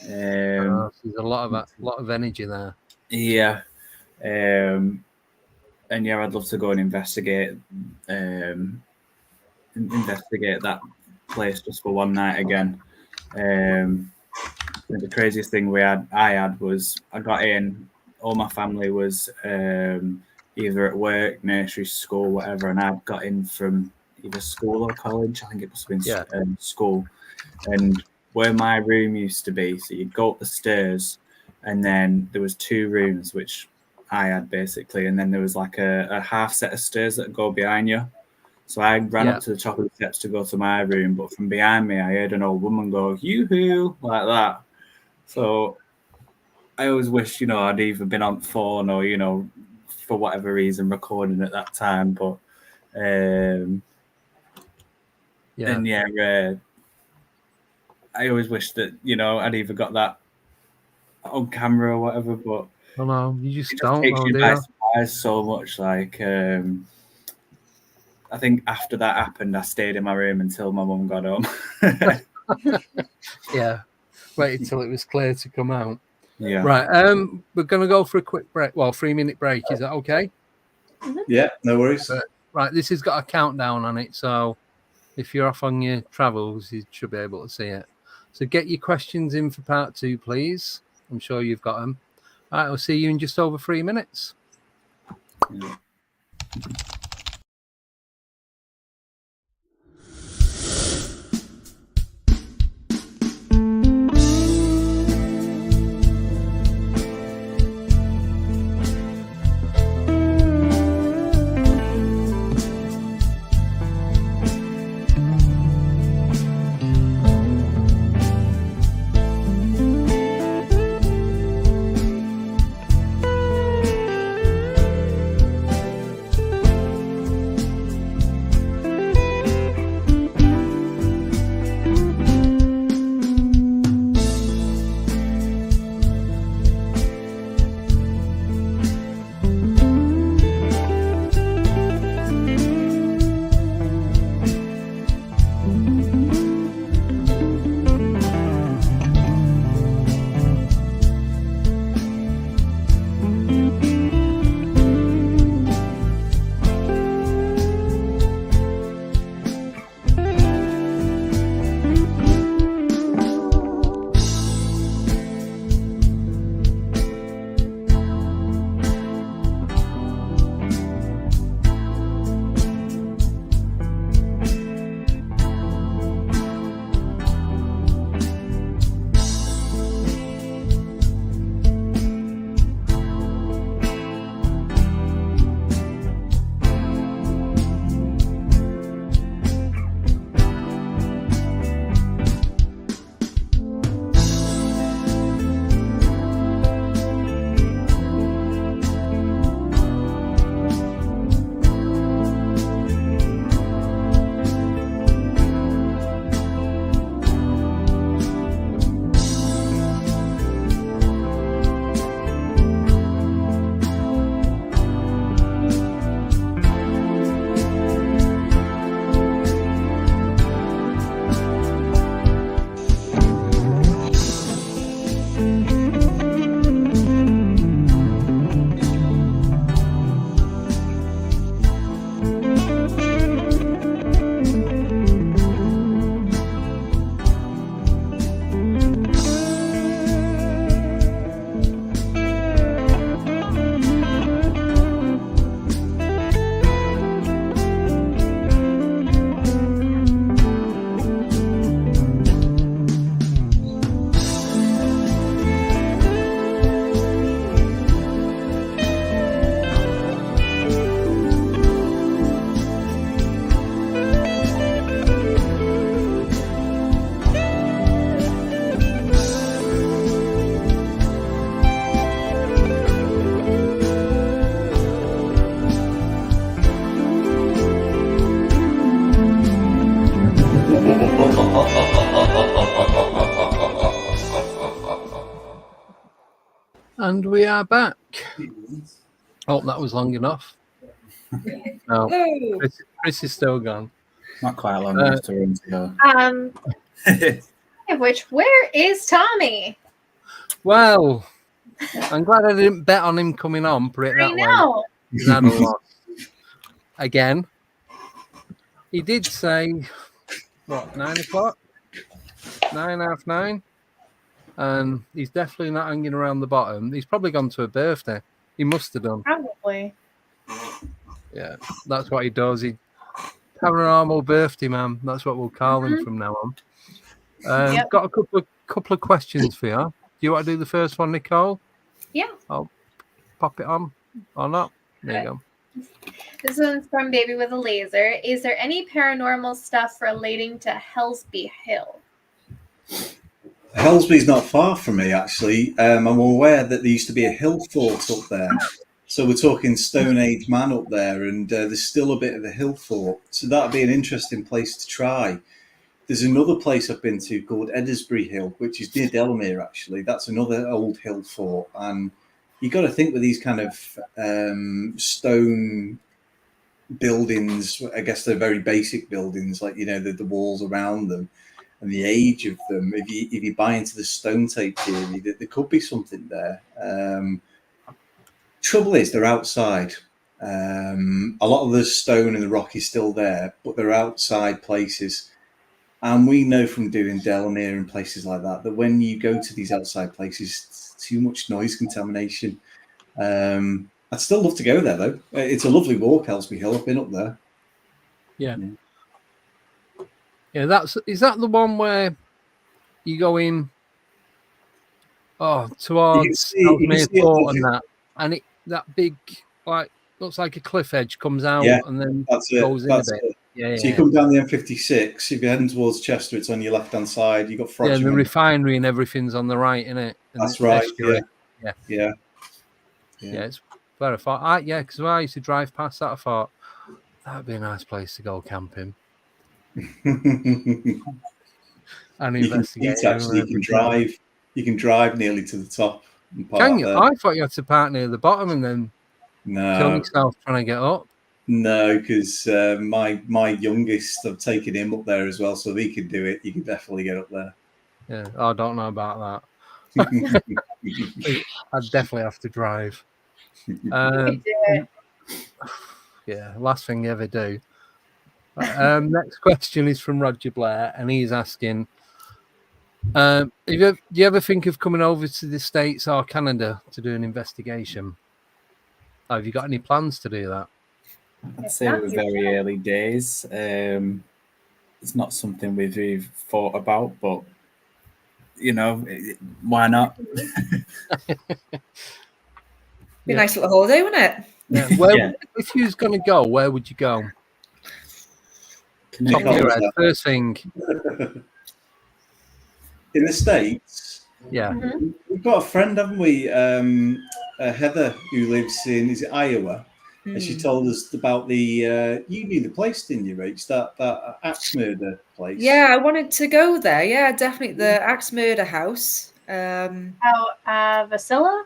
So there's a lot of energy there. Yeah. And I'd love to go and investigate that place just for one night again. The craziest thing I had was I got in. All my family was either at work, nursery, school, whatever, and I got in from either school or college. I think it must have been school. And where my room used to be, so you'd go up the stairs, and then there was two rooms which I had basically, and then there was like a half set of stairs that go behind you. So I ran up to the top of the steps to go to my room, but from behind me I heard an old woman go "yoo-hoo" like that. So I always wish I'd either been on phone or for whatever reason recording at that time, but I always wish that I'd either got that on camera or whatever, but no, you just it don't. takes you by surprise is so much like. I think after that happened, I stayed in my room until my mum got home. Yeah, waited till it was clear to come out. Yeah. Right. We're gonna go for a quick break. Well, 3-minute break. Is that okay? Yeah, no worries. Right. This has got a countdown on it, so if you're off on your travels, you should be able to see it. So get your questions in for part 2, please. I'm sure you've got them. All right. I'll see you in just over 3 minutes. Yeah. And we are back. Oh, that was long enough. No, Chris is still gone. Not quite long enough to run to go. Where is Tommy? Well, I'm glad I didn't bet on him coming on. Put it that way. He's had a lot. Again, he did say, what, 9 o'clock? 9, half 9? And he's definitely not hanging around the bottom. He's probably gone to a birthday. He must have done. Probably. Yeah, that's what he does. He paranormal birthday man. That's what we'll call him from now on. Got a couple of questions for you. Do you want to do the first one, Nicole? Yeah. I'll pop it on or not. There you go. This one's from Baby with a Laser. Is there any paranormal stuff relating to Helsby Hill? Helsby's not far from me, actually. I'm aware that there used to be a hill fort up there. So we're talking Stone Age man up there, and there's still a bit of a hill fort. So that'd be an interesting place to try. There's another place I've been to called Edisbury Hill, which is near Delamere, actually. That's another old hill fort. And you got to think with these kind of stone buildings, I guess they're very basic buildings, like, you know, the walls around them and the age of them. If you buy into the stone tape theory, there could be something there. Trouble is, they're outside. A lot of the stone and the rock is still there, but they're outside places. And we know from doing Delamere and places like that when you go to these outside places, it's too much noise contamination. I'd still love to go there, though. It's a lovely walk, Ellesby Hill. I've been up there. Yeah. Is that the one where you go in towards Ellesmere Port and that, and that big, like, looks like a cliff edge comes out and then goes in a bit. Yeah. So you come down the M56. If you're heading towards Chester, it's on your left-hand side. You've got Frodsham. Yeah, and the refinery and everything's on the right, isn't it? And that's right. Yeah. It's very far. Because when I used to drive past that, I thought that'd be a nice place to go camping. And investigate. You can drive nearly to the top. And park can you? there. I thought you had to park near the bottom and then kill yourself trying to get up. No, because my youngest, I've taken him up there as well, so if he can do it, you can definitely get up there. Yeah, I don't know about that. I'd definitely have to drive. Last thing you ever do. Next question is from Roger Blair, and he's asking, do you ever think of coming over to the States or Canada to do an investigation? Have you got any plans to do that? I'd say we're very early days. It's not something we've thought about, but, you know, why not? Be a nice little holiday, wouldn't it? Yeah. If you was going to go, where would you go? Top of your head, first thing. In the States? Yeah. Mm-hmm. We've got a friend, haven't we? Heather, who lives in, is it Iowa? And she told us about the, you knew the place, didn't you, Rach? That axe murder place. Yeah, I wanted to go there. Yeah, definitely. The axe murder house. Vasilla?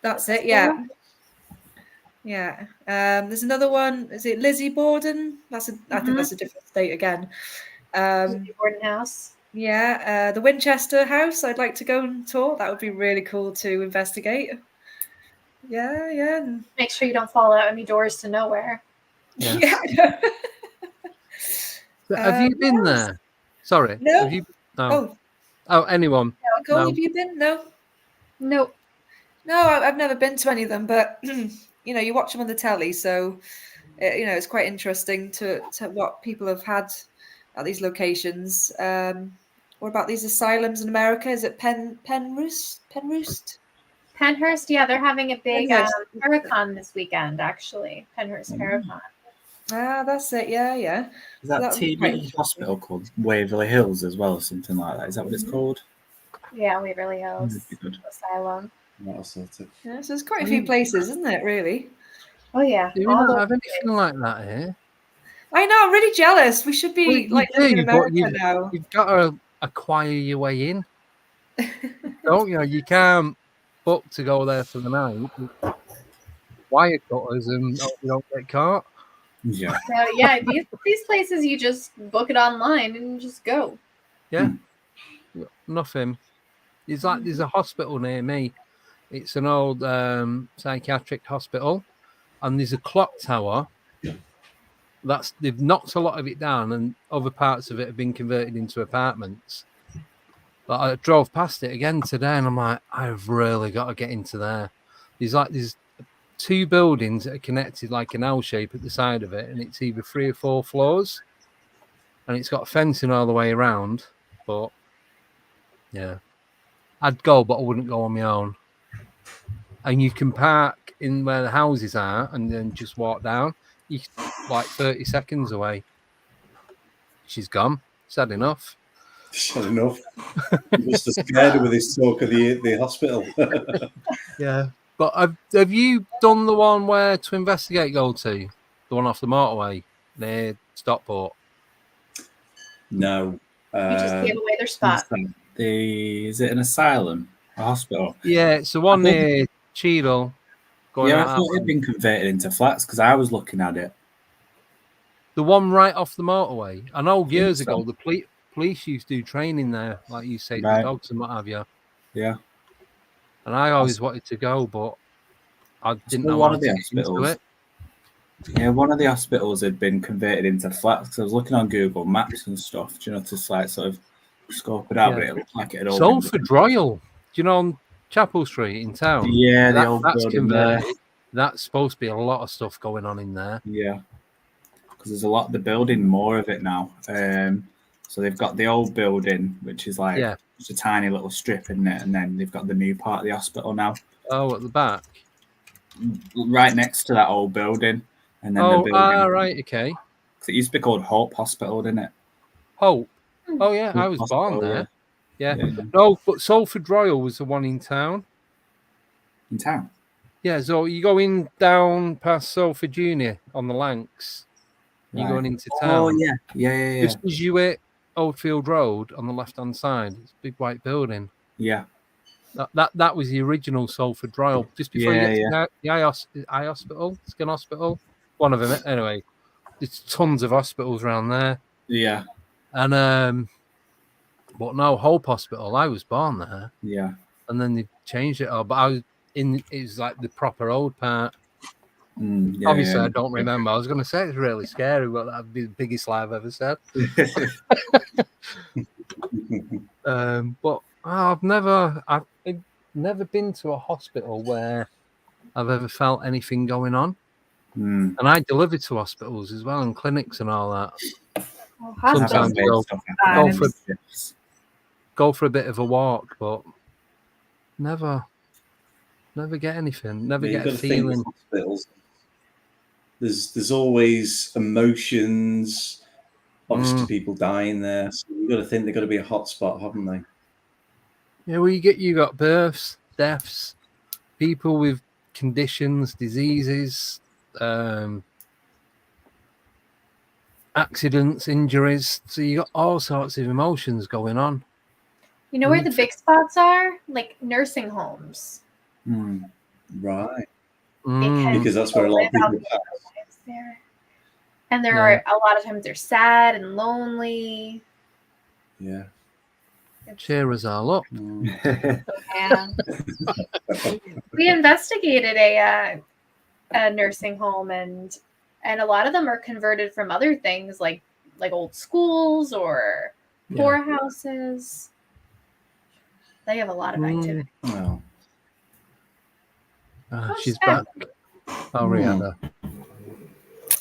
That's it, yeah. Yeah. There's another one. Is it Lizzie Borden? I think that's a different state again. Lizzie Borden House. Yeah. The Winchester House. I'd like to go and tour. That would be really cool to investigate. Yeah. Make sure you don't fall out any doors to nowhere. Yeah. Have you been there? Sorry. No. Have you? No. Oh, anyone? No. Have you been? No. Nope. No, I've never been to any of them, but you know, you watch them on the telly, so you know, it's quite interesting to what people have had at these locations. What about these asylums in America? Is it Penroost? Penhurst, yeah, they're having a big Paracon this weekend, actually. Penhurst Paracon. Ah, that's it. Yeah. Is that TB hospital called Waverly Hills as well, or something like that? Is that what it's called? Yeah, Waverly Hills Asylum. Yeah, so there's quite a few places, isn't it? Really? Oh yeah. Do we not have anything like that here? I know. I'm really jealous. We should be living in America now. You've got to acquire your way in, don't you? You can't book to go there for the night. Wire cutters and you don't get caught. Yeah. So yeah, these places you just book it online and just go. Yeah. Nothing. It's like there's a hospital near me. It's an old psychiatric hospital, and there's a clock tower. They've knocked a lot of it down, and other parts of it have been converted into apartments. But I drove past it again today, and I'm like, I've really got to get into there. There's two buildings that are connected like an L shape at the side of it, and it's either 3 or 4 floors, and it's got fencing all the way around. But yeah, I'd go, but I wouldn't go on my own. And you can park in where the houses are and then just walk down. You like 30 seconds away. She's gone. Sad enough. Sad enough. You must have scared her with this talk of the hospital. Yeah. But have you done the one where to investigate go to? The one off the motorway near Stockport? No. You just gave away their spot. Is it an asylum? A hospital? Yeah, it's the one near Cheadle going Yeah, I out. thought it'd been converted into flats because I was looking at it. The one right off the motorway. I know years so. ago the police used to do training there, like you say, the Right. dogs and what have you. Yeah. And I always wanted to go, but I didn't know one how of the to get into hospitals. it. Yeah, one of the hospitals had been converted into flats. Cause I was looking on Google Maps and stuff, you know, to like sort of scope it out, but it looked like it had all been. Salford Royal, do you know, on Chapel Street in town? Yeah, the old that's building converted. there. That's supposed to be a lot of stuff going on in there. Yeah, because there's a lot. They're building more of it now. So they've got the old building, which is like just a tiny little strip in it, and then they've got the new part of the hospital now. Oh, at the back, right next to that old building, and then the building. Right, okay. It used to be called Hope Hospital, didn't it? Hope. Oh yeah, Hope I was Hospital, born there. Yeah. Yeah. No, but Salford Royal was the one in town. In town. Yeah, so you go in down past Salford Junior on the Lancs. You're going into town. Oh yeah. Just as you hit Oldfield Road on the left-hand side, it's a big white building. Yeah. That was the original Salford Royal. Just before you get to the eye hospital, skin hospital, one of them. Anyway, there's tons of hospitals around there. Yeah. And but no, Hope Hospital. I was born there. Yeah. And then they changed it all. But I was in. It was like the proper old part. Obviously, I don't remember. I was going to say it's really scary, but that'd be the biggest lie I've ever said. But I've never been to a hospital where I've ever felt anything going on. And I deliver to hospitals as well and clinics and all that. Well, sometimes go for a bit of a walk, but never get anything. Never get a feeling. There's always emotions. Obviously, people dying there, so you've got to think they've got to be a hot spot, haven't they? Yeah, well, you got births, deaths, people with conditions, diseases, accidents, injuries. So you got all sorts of emotions going on. You know where the big spots are? Like nursing homes. Right. Because that's where a lot of people pass. There. And there are a lot of times they're sad and lonely. Yeah. Cheer us all up. Yeah. We investigated a nursing home, and a lot of them are converted from other things like old schools or poorhouses. They have a lot of activity. Wow. She's back. Oh, Rihanna.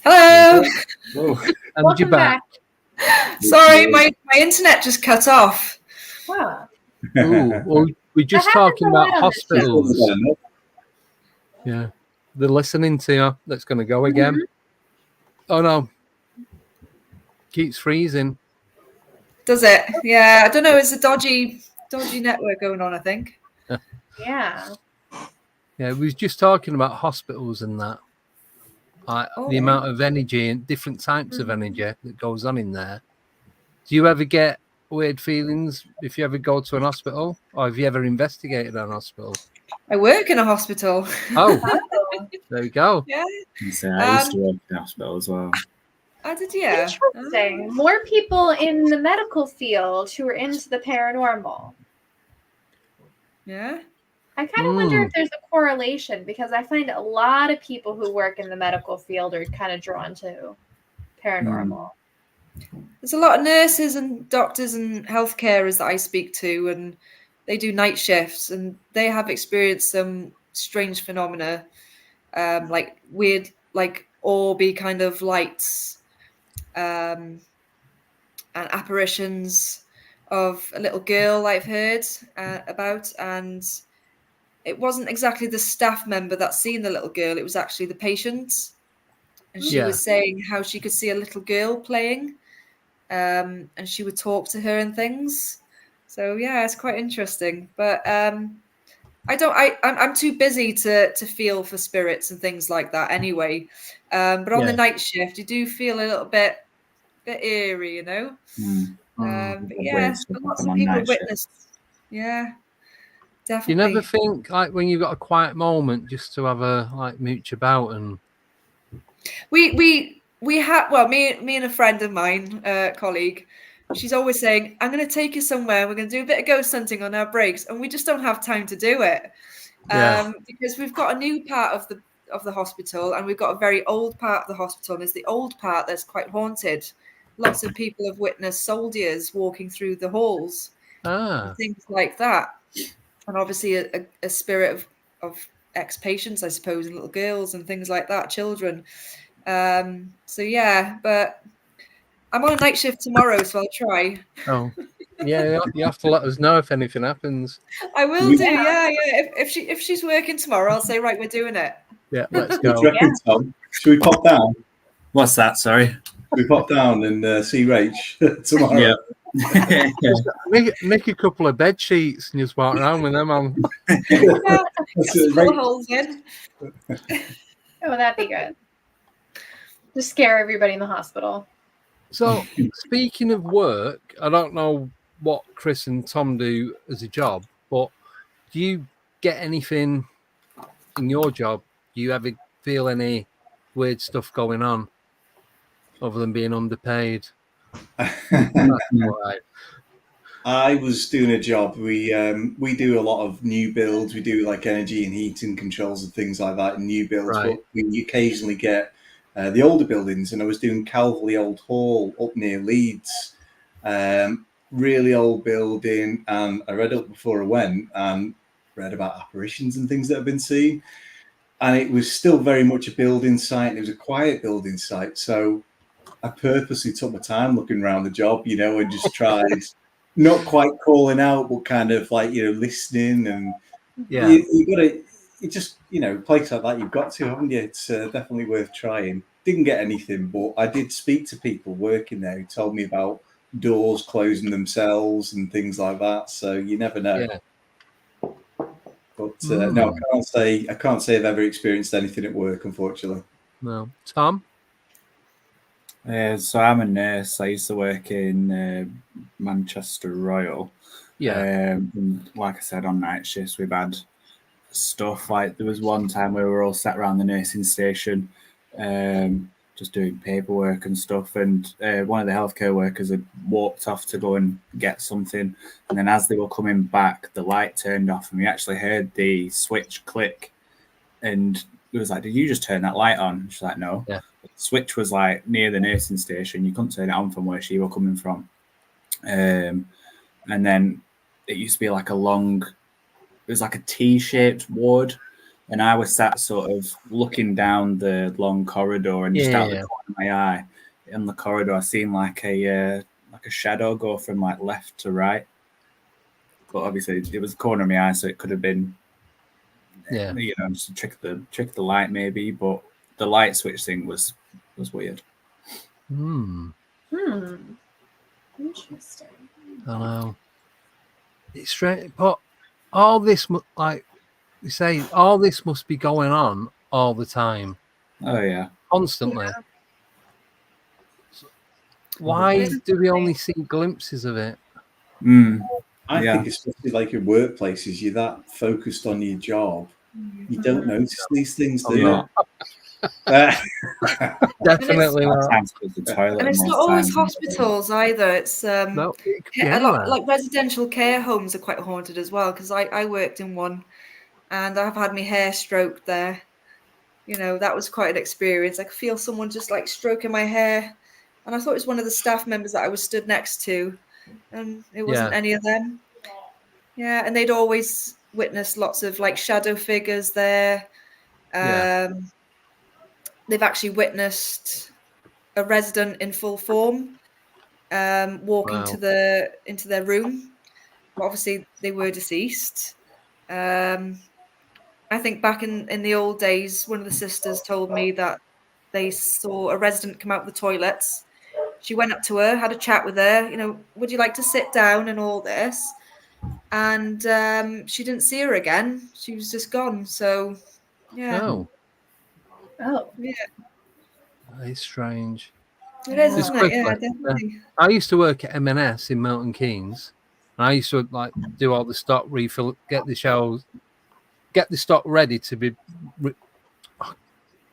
Hello. And you're back. Sorry, my internet just cut off. Wow. Well, we're just talking about hospitals. Yeah. They're listening to you. That's going to go again. Oh, no. Keeps freezing. Does it? Yeah. I don't know. It's a dodgy network going on, I think. Yeah. Yeah, we was just talking about hospitals and that. The amount of energy and different types of energy that goes on in there. Do you ever get weird feelings if you ever go to an hospital? Or have you ever investigated an hospital? I work in a hospital. Oh, there we go. Yeah. I used to work in a hospital as well. I did, yeah. Interesting. More people in the medical field who are into the paranormal. Yeah. I kind of wonder if there's a correlation, because I find a lot of people who work in the medical field are kind of drawn to paranormal. There's a lot of nurses and doctors and health carers that I speak to, and they do night shifts, and they have experienced some strange phenomena, like weird, like orby kind of lights, and apparitions of a little girl I've heard about, and it wasn't exactly the staff member that's seen the little girl, it was actually the patient. And she was saying how she could see a little girl playing, and she would talk to her and things. So yeah, it's quite interesting. But I'm too busy to feel for spirits and things like that anyway. But on the night shift, you do feel a little bit eerie, you know. But yeah, lots of people witnessed. Yeah. definitely. You never think like when you've got a quiet moment just to have a like mooch about and we had, well, me and a friend of mine, colleague, she's always saying, I'm going to take you somewhere, we're going to do a bit of ghost hunting on our breaks, and we just don't have time to do it. Because we've got a new part of the hospital, and we've got a very old part of the hospital, and it's the old part that's quite haunted. Lots of people have witnessed soldiers walking through the halls, and things like that, and obviously a spirit of ex-patients, I suppose, and little girls and things like that, children. So yeah, but I'm on a night shift tomorrow, so I'll try. Oh, yeah, you have to let us know if anything happens. I will do, yeah. If she's working tomorrow, I'll say, right, we're doing it. Yeah, let's What do go. you reckon, Tom? Should we pop down? What's that? Sorry. We pop down and see Rach tomorrow. Make a couple of bed sheets and just walk around with them on. Pull holes in. Oh, that'd be good. Just scare everybody in the hospital. So, speaking of work, I don't know what Chris and Tom do as a job, but do you get anything in your job? Do you ever feel any weird stuff going on other than being underpaid? Right. I was doing a job. We do a lot of new builds. We do like energy and heating controls and things like that in new builds. Right. But we occasionally get the older buildings. And I was doing Calverley Old Hall up near Leeds. Really old building. And I read up before I went and read about apparitions and things that have been seen. And it was still very much a building site. It was a quiet building site. So I purposely took my time looking around the job, and just tried. Not quite calling out, but kind of like, listening. And you got to, it just, place like that, you've got to, haven't you? It's definitely worth trying. Didn't get anything, but I did speak to people working there who told me about doors closing themselves and things like that. So you never know. Yeah. But no, I can't say I've ever experienced anything at work, unfortunately. No. Tom? So I'm a nurse. I used to work in Manchester Royal. Yeah. And like I said, on night shifts, we've had stuff like there was one time where we were all sat around the nursing station, just doing paperwork and stuff. And one of the healthcare workers had walked off to go and get something. And then as they were coming back, the light turned off, and we actually heard the switch click. And it was like, "Did you just turn that light on?" She's like, "No." Yeah. The switch was like near the nursing station. You couldn't turn it on from where she were coming from. And then it used to be like it was like a T-shaped ward. And I was sat sort of looking down the long corridor, and just out the corner of my eye in the corridor, I seen like a shadow go from like left to right. But obviously it was the corner of my eye, so it could have been just to trick the light maybe, but the light switch thing was weird. Interesting. I know. It's strange, but all this, like you say, all this must be going on all the time. Oh yeah, constantly. Yeah. So why do we only see glimpses of it? I think especially like in workplaces, you're that focused on your job, you don't notice these things, do you? Definitely not. And it's not always hospitals either. It's like residential care homes are quite haunted as well, because I worked in one, and I've had my hair stroked there. That was quite an experience. I could feel someone just like stroking my hair, and I thought it was one of the staff members that I was stood next to, and it wasn't any of them. Yeah, and they'd always witnessed lots of like shadow figures there. They've actually witnessed a resident in full form walking into their room. But obviously, they were deceased. I think back in the old days, one of the sisters told me that they saw a resident come out of the toilets. She went up to her, had a chat with her, would you like to sit down and all this? And she didn't see her again. She was just gone. So, yeah. Oh. Yeah. It's strange. It is, isn't it? Yeah, definitely. I used to work at M&S in Milton Keynes, And I used to like do all the stock refill, get the shelves, get the stock ready to be.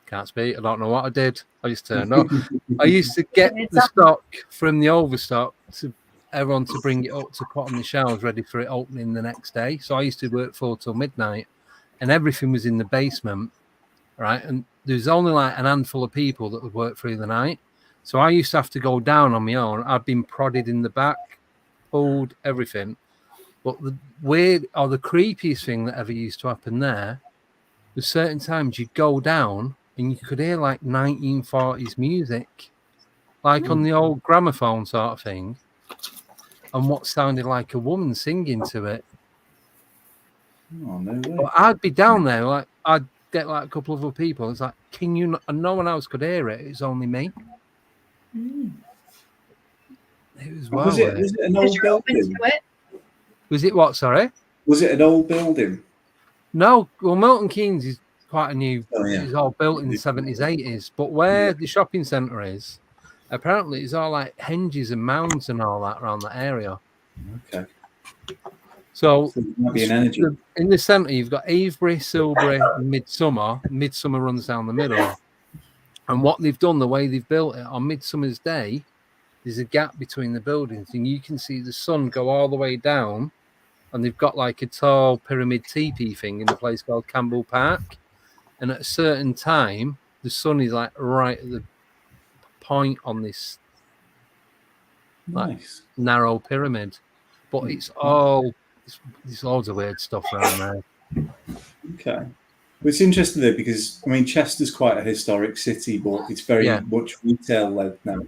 Can't speak. I don't know what I did. I just turned on. I used to get the stock from the overstock to everyone to bring it up to put on the shelves ready for it opening the next day. So I used to work 4 till midnight, and everything was in the basement, right? And there's only like an handful of people that would work through the night. So I used to have to go down on my own. I'd been prodded in the back, pulled, everything. But the weird or the creepiest thing that ever used to happen there was certain times you'd go down and you could hear like 1940s music, like on the old gramophone sort of thing, and what sounded like a woman singing to it. Oh, no way. But I'd be down there, like I'd get like a couple of other people. It's like, can you? And no one else could hear it. It's only me. It was well. Was it an old building? Was it what? Sorry. Was it an old building? No. Well, Milton Keynes is quite a new. It's all built in the 70s, 80s. But where the shopping centre is, apparently it's all like henges and mounds and all that around that area. Okay. So might be an energy. In the centre, you've got Avebury, Silbury, and Midsummer. Midsummer runs down the middle. And what they've done, the way they've built it, on Midsummer's Day, there's a gap between the buildings, and you can see the sun go all the way down. And they've got like a tall pyramid teepee thing in a place called Campbell Park. And at a certain time, the sun is like right at the point on this like narrow pyramid. But it's all, there's loads of weird stuff around there. Okay. Well, it's interesting though, because I mean, Chester's quite a historic city, but it's very much retail led now.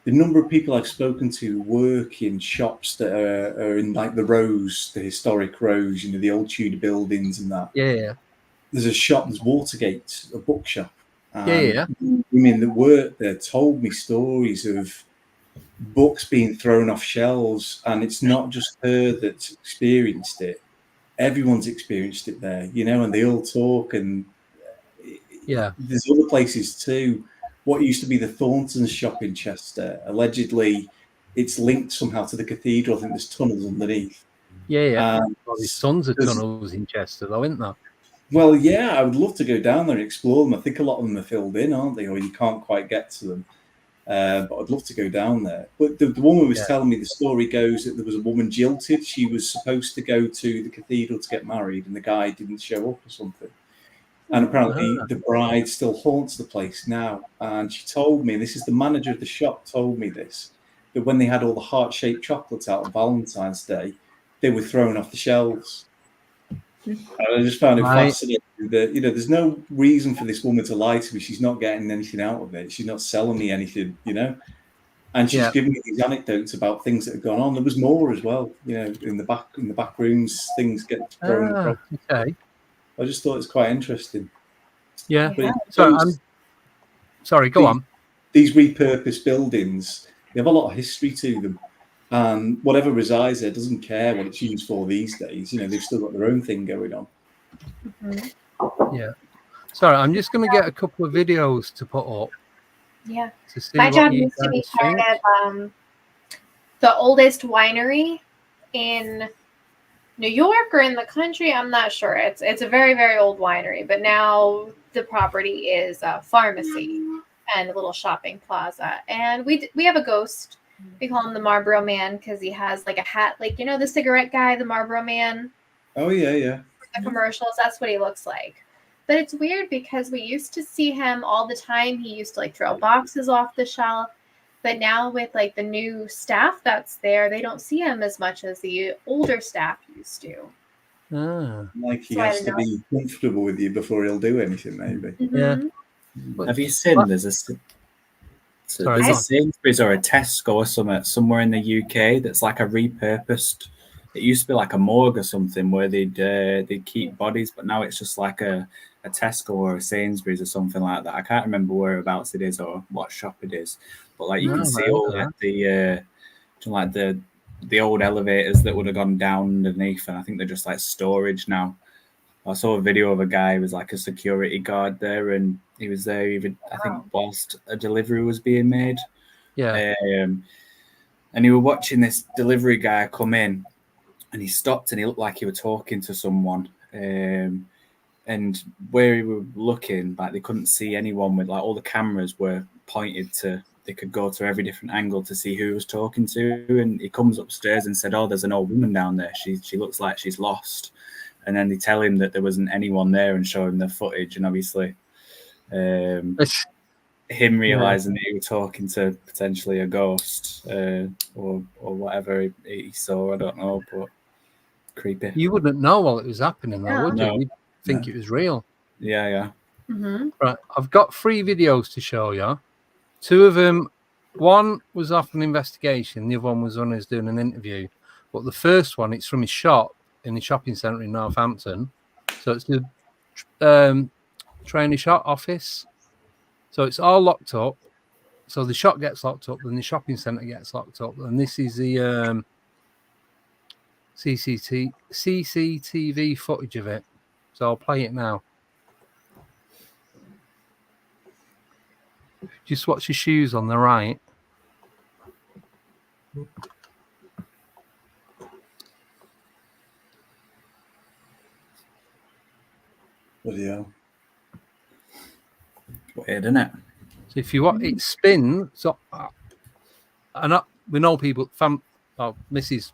The number of people I've spoken to work in shops that are in like the rows, the historic rows, you know, the old Tudor buildings and that. Yeah. There's a shop, there's Watergate, a bookshop. Yeah. Women that work there told me stories of books being thrown off shelves, and it's not just her that's experienced it. Everyone's experienced it there, you know, and they all talk. And there's other places too. What used to be the Thornton's shop in Chester, allegedly it's linked somehow to the cathedral. I think there's tunnels underneath. Well, there's tons of tunnels in Chester though, isn't there? Well, yeah, I would love to go down there and explore them. I think a lot of them are filled in, aren't they? Or you can't quite get to them. But I'd love to go down there. But the woman was telling me, the story goes that there was a woman jilted. She was supposed to go to the cathedral to get married, and the guy didn't show up or something. And apparently the bride still haunts the place now. And she told me, and this is the manager of the shop told me this, that when they had all the heart-shaped chocolates out on Valentine's Day, they were thrown off the shelves. And I just found it fascinating that, you know, there's no reason for this woman to lie to me. She's not getting anything out of it. She's not selling me anything, you know. And she's giving me these anecdotes about things that have gone on. There was more as well, you know, in the back rooms, things get thrown across. Okay. I just thought it's quite interesting. Yeah. So sorry, go on. These repurposed buildings, they have a lot of history to them. And whatever resides there doesn't care what it's used for these days. You know, they've still got their own thing going on. Yeah. Sorry, I'm just going to get a couple of videos to put up. Yeah. To see my job used to be part of the oldest winery in New York or in the country. I'm not sure. It's a very, very old winery, but now the property is a pharmacy and a little shopping plaza. And we have a ghost. We call him the Marlboro Man because he has like a hat, like, you know, the cigarette guy, the Marlboro Man. Oh, yeah. The commercials, that's what he looks like. But it's weird because we used to see him all the time. He used to like throw boxes off the shelf. But now with like the new staff that's there, they don't see him as much as the older staff used to. Like he has to be comfortable with you before he'll do anything, maybe. Yeah. Have you seen there's a Sainsbury's or a Tesco or somewhere in the UK that's like a repurposed. It used to be like a morgue or something where they'd keep bodies, but now it's just like a Tesco or a Sainsbury's or something like that. I can't remember whereabouts it is or what shop it is, but like you can see all like the old elevators that would have gone down underneath, and I think they're just like storage now. I saw a video of a guy who was like a security guard there, and he was there even I think whilst a delivery was being made. Yeah. And you were watching this delivery guy come in, and he stopped and he looked like he was talking to someone. And where we were looking, like they couldn't see anyone with like all the cameras were pointed to. They could go to every different angle to see who he was talking to. And he comes upstairs and said, "Oh, there's an old woman down there. She looks like she's lost." And then they tell him that there wasn't anyone there and show him the footage. And obviously, him realizing that he was talking to potentially a ghost or whatever he saw. I don't know, but creepy. You wouldn't know while it was happening, though, would you? No. You'd think it was real. Yeah. Mm-hmm. Right, I've got 3 videos to show you. 2 of them, one was after an investigation, the other one was on us doing an interview. But the first one, it's from his shop in the shopping centre in Northampton. So it's the trainer shop office. So it's all locked up. So the shop gets locked up, then the shopping centre gets locked up. And this is the CCTV footage of it. So I'll play it now. Just watch your shoes on the right. Bloody hell. Weird, isn't it? So if you want it spin, so we know people, Mrs.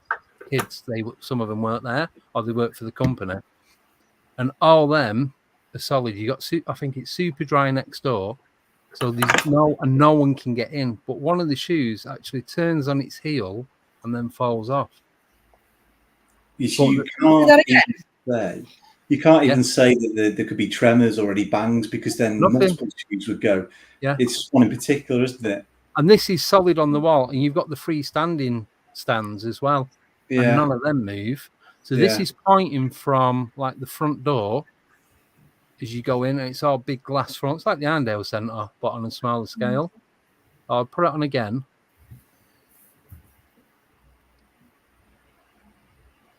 kids, some of them weren't there, or they work for the company, and all them are solid. You got, I think it's super dry next door, so there's no one can get in. But one of the shoes actually turns on its heel and then falls off. You can't even say that there could be tremors or any bangs, because then multiple shoes would go. Yeah, it's one in particular, isn't it? And this is solid on the wall, and you've got the freestanding stands as well. Yeah, and none of them move. So this is pointing from like the front door as you go in, and it's all big glass front. It's like the Arndale Centre, but on a smaller scale. I'll put it on again.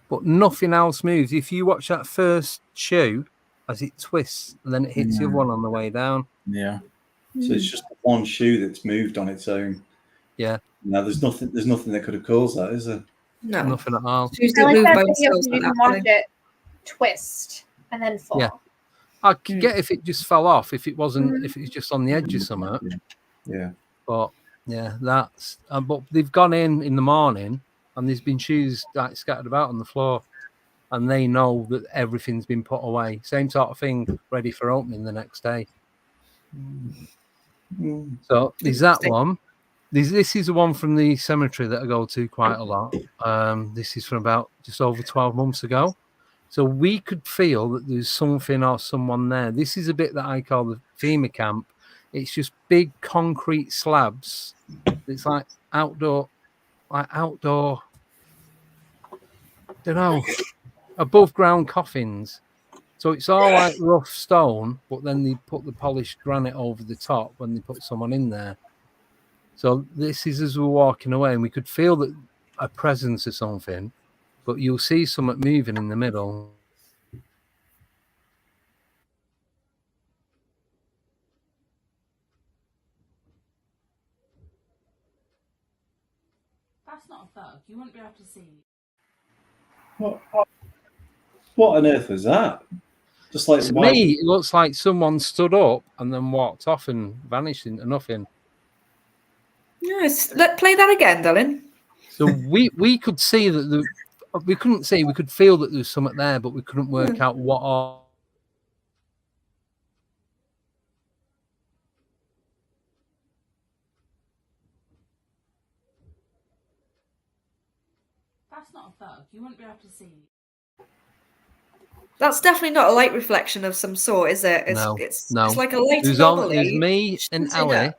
But nothing else moves. If you watch that first shoe as it twists, and then it hits the other one on the way down. Yeah. So it's just one shoe that's moved on its own. Yeah. No, there's nothing that could have caused that, is there? No. Nothing at all. Shoes don't move by You themselves like can that, watch do they? it twist and then fall. Yeah. I could get if it just fell off, if it wasn't, if it was just on the edge of something. Yeah. But yeah, that's. But they've gone in the morning, and there's been shoes like scattered about on the floor, and they know that everything's been put away. Same sort of thing, ready for opening the next day. So there's that one. This is the one from the cemetery that I go to quite a lot. This is from about just over 12 months ago. So we could feel that there's something or someone there. This is a bit that I call the FEMA camp. It's just big concrete slabs. It's like outdoor, don't know, above ground coffins. So it's all like rough stone, but then they put the polished granite over the top when they put someone in there. So this is as we're walking away, and we could feel that a presence of something, but you'll see something moving in the middle. That's not a bug. You wouldn't be able to see. What on earth was that? Just like to me, it looks like someone stood up and then walked off and vanished into nothing. Yes, play that again, darling. So we could see that we couldn't see. We could feel that there was something there, but we couldn't work out what. That's not a bug. You wouldn't be able to see. That's definitely not a light reflection of some sort, is it? No. It's like a light There's me and Ali.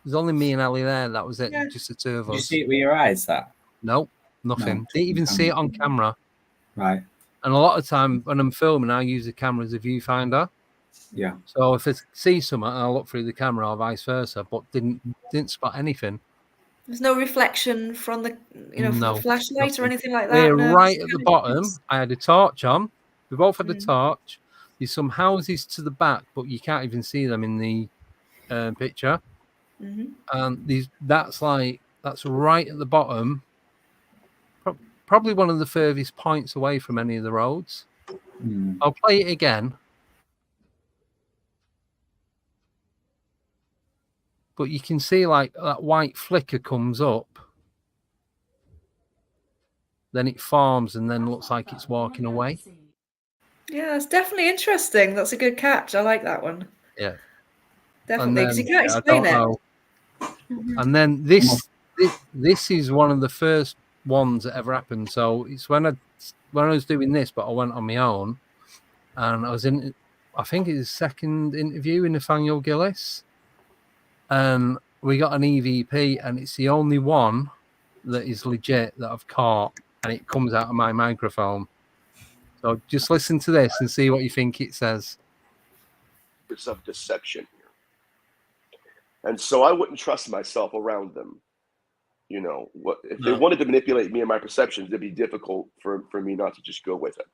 There's only me and Ali there. That was it. Yeah. Just the two of us. Did you see it with your eyes, that? Nope, nothing. No. Didn't even see it on camera. Right. And a lot of time when I'm filming, I use the camera as a viewfinder. Yeah. So if I see something, I'll look through the camera or vice versa, but didn't spot anything. There's no reflection from the from the flashlight nothing. Or anything like that. We're right at the bottom. I had a torch on. We both had a torch. There's some houses to the back, but you can't even see them in the picture. And that's right at the bottom. probably one of the furthest points away from any of the roads. Hmm. I'll play it again. But you can see like that white flicker comes up. Then it forms and then looks like it's walking away. Yeah, it's definitely interesting. That's a good catch. I like that one. Yeah. Definitely, because you can't I explain don't it. know. And then this is one of the first ones that ever happened. So it's when I was doing this, but I went on my own, and I was in, I think it's the second interview with Nathaniel Gillis, and we got an EVP, and it's the only one that is legit that I've caught, and it comes out of my microphone. So just listen to this and see what you think it says. It's of deception here. And so I wouldn't trust myself around them. You know, what if they wanted to manipulate me and my perceptions, it'd be difficult for me not to just go with it.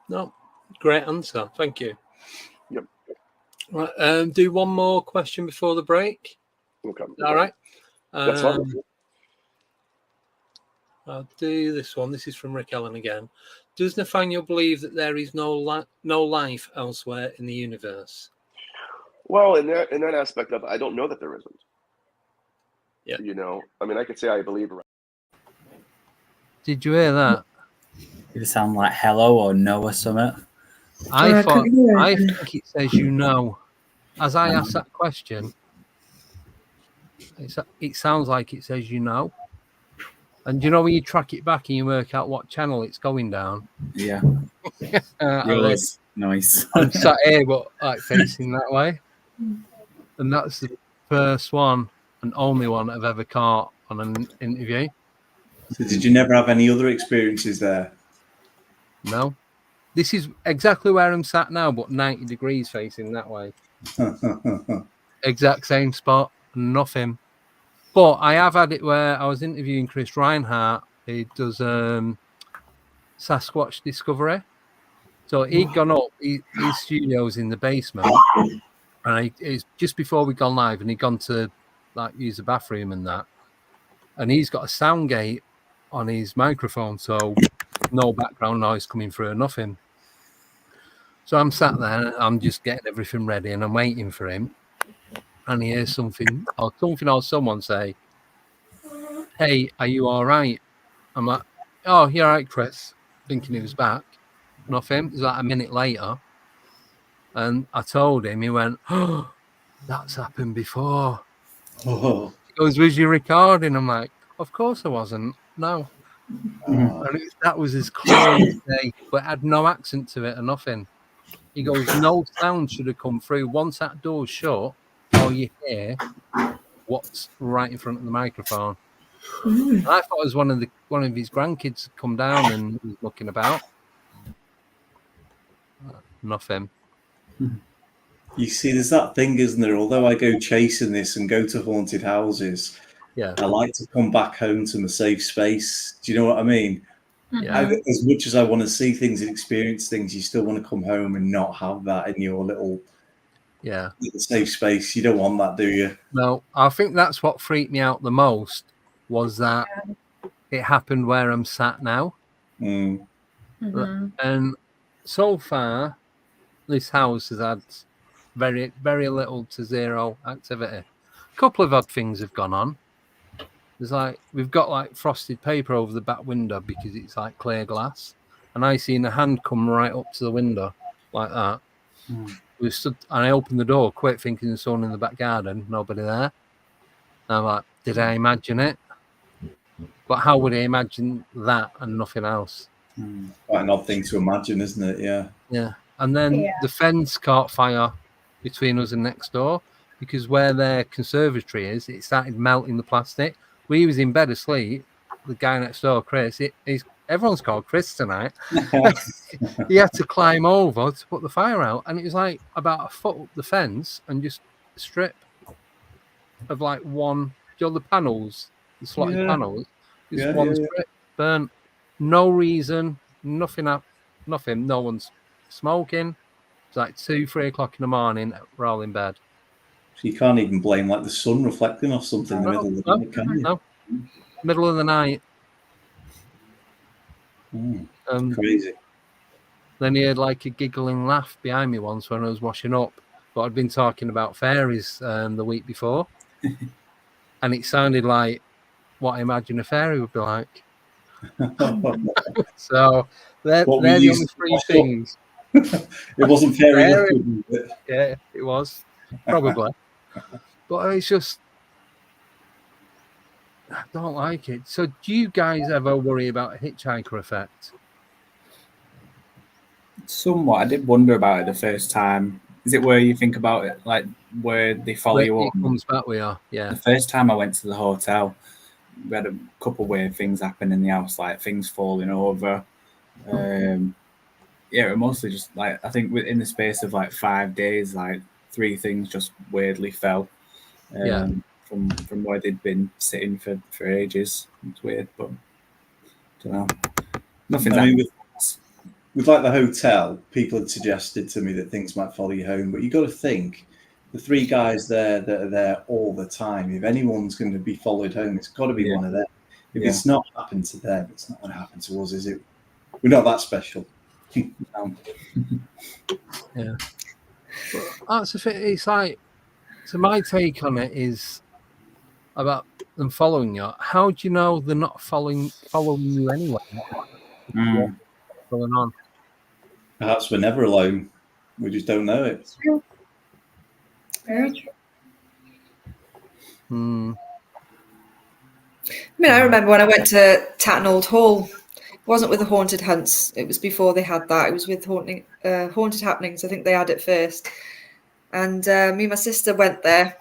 No. Great answer. Thank you. Yep. Right, do one more question before the break. Okay. All right. That's fine. I'll do this one. This is from Rick Allen again. Does Nathaniel believe that there is no life elsewhere in the universe? Well, in that aspect of it, I don't know that there isn't. Yeah. You know, I mean, I could say I believe. Did you hear that? Did it sound like hello or no or something? I think it says you know. As I asked that question, it sounds like it says you know. And you know when you track it back and you work out what channel it's going down? Yeah. Yours. Nice. I'm sat here, but like facing that way. And that's the first one and only one I've ever caught on an interview. So did you never have any other experiences there? No. This is exactly where I'm sat now, but 90 degrees facing that way. Exact same spot, nothing. But I have had it where I was interviewing Chris Reinhardt. He does Sasquatch Discovery. So he'd gone up, his studio's in the basement. And it's just before we'd gone live, and he'd gone to like use the bathroom and that. And he's got a sound gate on his microphone, so no background noise coming through or nothing. So I'm sat there, and I'm just getting everything ready, and I'm waiting for him. And he hears something or someone say, "Hey, are you all right?" I'm like, "Oh, you're all right, Chris," thinking he was back. Nothing. It was like a minute later. And I told him, he went, "Oh, that's happened before." Oh. He goes, "Was you recording?" I'm like, "Of course I wasn't. No." Oh. And that was as clear as day, but it had no accent to it or nothing. He goes, "No sound should have come through. Once that door's shut, all you hear what's right in front of the microphone." And I thought it was one of his grandkids had come down and was looking about. Nothing. You see, there's that thing, isn't there? Although I go chasing this and go to haunted houses, Yeah, I like to come back home to my safe space. Do you know what I mean? yeah. As much as I want to see things and experience things, you still want to come home and not have that in your little safe space. You don't want that, do you? No, I think that's what freaked me out the most was that it happened where I'm sat now. Mm. Mm-hmm. And so far, this house has had very, very little to zero activity. A couple of odd things have gone on. There's we've got like frosted paper over the back window because it's like clear glass. And I seen a hand come right up to the window like that. We stood, and I opened the door quick, thinking there's someone in the back garden. Nobody there. And I'm like, did I imagine it? But how would I imagine that and nothing else? Quite an odd thing to imagine, isn't it? Yeah. Yeah. And then the fence caught fire between us and next door because where their conservatory is, it started melting the plastic. We was in bed asleep. The guy next door, Chris, everyone's called Chris tonight. He had to climb over to put the fire out. And it was like about a foot up the fence and just a strip of like one, the panels, the slotted panels, just one strip burnt. No reason, nothing up, nothing. No one's smoking. It's like 2-3 o'clock in the morning. We're all in bed. So you can't even blame like the sun reflecting off something in the middle of the night, can you? No. Middle of the night. Crazy. Then he had like a giggling laugh behind me once when I was washing up, but I'd been talking about fairies the week before, and it sounded like what I imagine a fairy would be like. So they're What we the only used to three wash up. things. It wasn't fairy Fairy. liquid, was it? Yeah, it was probably, but it's just I don't like it. So, do you guys ever worry about a hitchhiker effect? Somewhat. I did wonder about it the first time. Is it where you think about it, like where they follow Where you it on? comes back, we are. Yeah. The first time I went to the hotel, we had a couple weird things happen in the house, like things falling over. Yeah, it mostly just like I think within the space of like 5 days, like 3 things just weirdly fell. Yeah. From where they'd been sitting for ages. It's weird, but I don't know. Nothing. I mean, with like the hotel, people had suggested to me that things might follow you home, but you got to think the 3 guys there that are there all the time. If anyone's going to be followed home, it's got to be one of them. If it's not happened to them, it's not going to happen to us, is it? We're not that special. Yeah. But that's the thing. It's like, so my take on it is about them following you. How do you know they're not following you anyway? What's going on? Perhaps we're never alone. We just don't know it. It's true. Very true. I mean, I remember when I went to Tattenhold Hall. It wasn't with the haunted hunts. It was before they had that. It was with haunted happenings. I think they had it first. And me and my sister went there.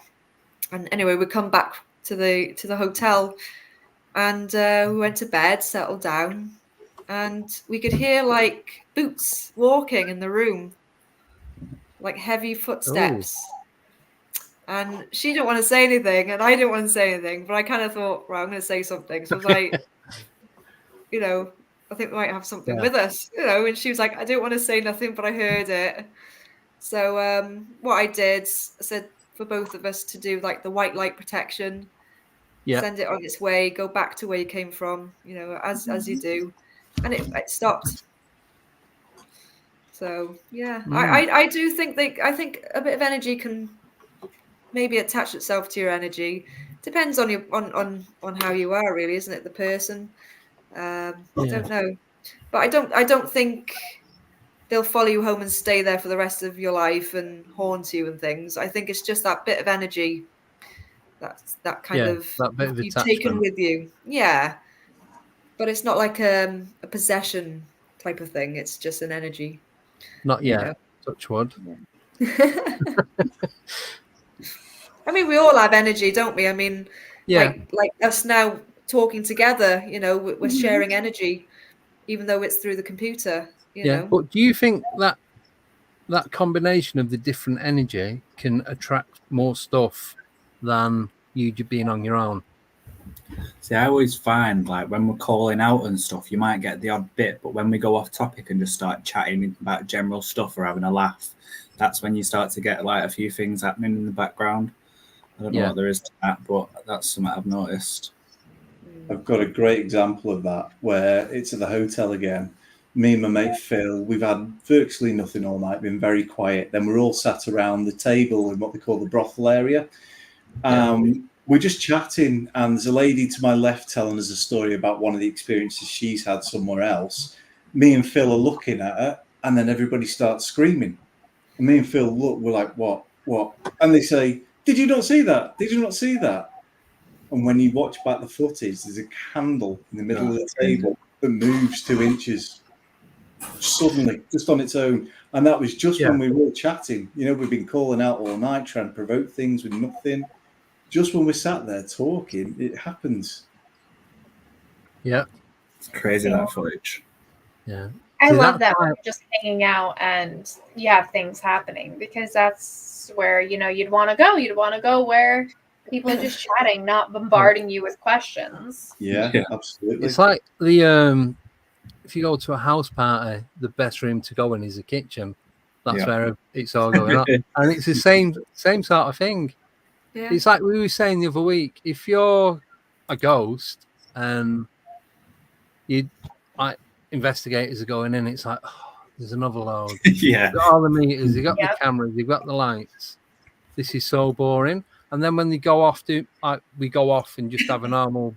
And anyway, we come back to the hotel, and we went to bed, settled down, and we could hear like boots walking in the room, like heavy footsteps. Ooh. And she didn't want to say anything, and I didn't want to say anything, but I kind of thought, well, I'm going to say something. So I was like, you know, I think we might have something with us, you know. And she was like, I didn't want to say nothing, but I heard it. So what I did, I said for both of us to do like the white light protection, send it on its way, go back to where you came from, you know, as you do, and it stopped. So yeah, I do think I think a bit of energy can maybe attach itself to your energy. Depends on your on how you are, really, isn't it? The person. I don't know, but I don't think they'll follow you home and stay there for the rest of your life and haunt you and things. I think it's just that bit of energy that kind of that bit of you've taken with you. Yeah, but it's not like a possession type of thing. It's just an energy. Not yet. You know? Touch wood. Yeah. I mean, we all have energy, don't we? I mean, like us now talking together, you know, we're sharing energy, even though it's through the computer, you know. But do you think that combination of the different energy can attract more stuff than you being on your own? See, I always find like when we're calling out and stuff, you might get the odd bit, but when we go off topic and just start chatting about general stuff or having a laugh, that's when you start to get like a few things happening in the background. I don't know what there is to that, but that's something I've noticed. I've got a great example of that where it's at the hotel again. Me and my mate Phil, we've had virtually nothing all night, been very quiet. Then we're all sat around the table in what they call the brothel area. We're just chatting, and there's a lady to my left telling us a story about one of the experiences she's had somewhere else. Me and Phil are looking at her, and then everybody starts screaming. And me and Phil look, we're like, what? And they say, did you not see that? Did you not see that? And when you watch back the footage, there's a candle in the middle of the table that moves 2 inches suddenly, just on its own. And that was just when we were chatting. You know, we've been calling out all night, trying to provoke things with nothing. Just when we sat there talking, it happens. Yeah. It's crazy, that footage. Yeah. I love that when you're just hanging out and you have things happening, because that's where, you know, you'd want to go. You'd want to go where people are just chatting, not bombarding you with questions. Yeah, absolutely. It's like the if you go to a house party, the best room to go in is the kitchen. That's where it's all going on. And it's the same sort of thing. Yeah. It's like we were saying the other week, if you're a ghost and investigators are going in, it's like, oh, there's another load. Yeah. You've got all the meters, you've got Yep. the cameras, you've got the lights. This is so boring. And then when they go off we go off and just have a normal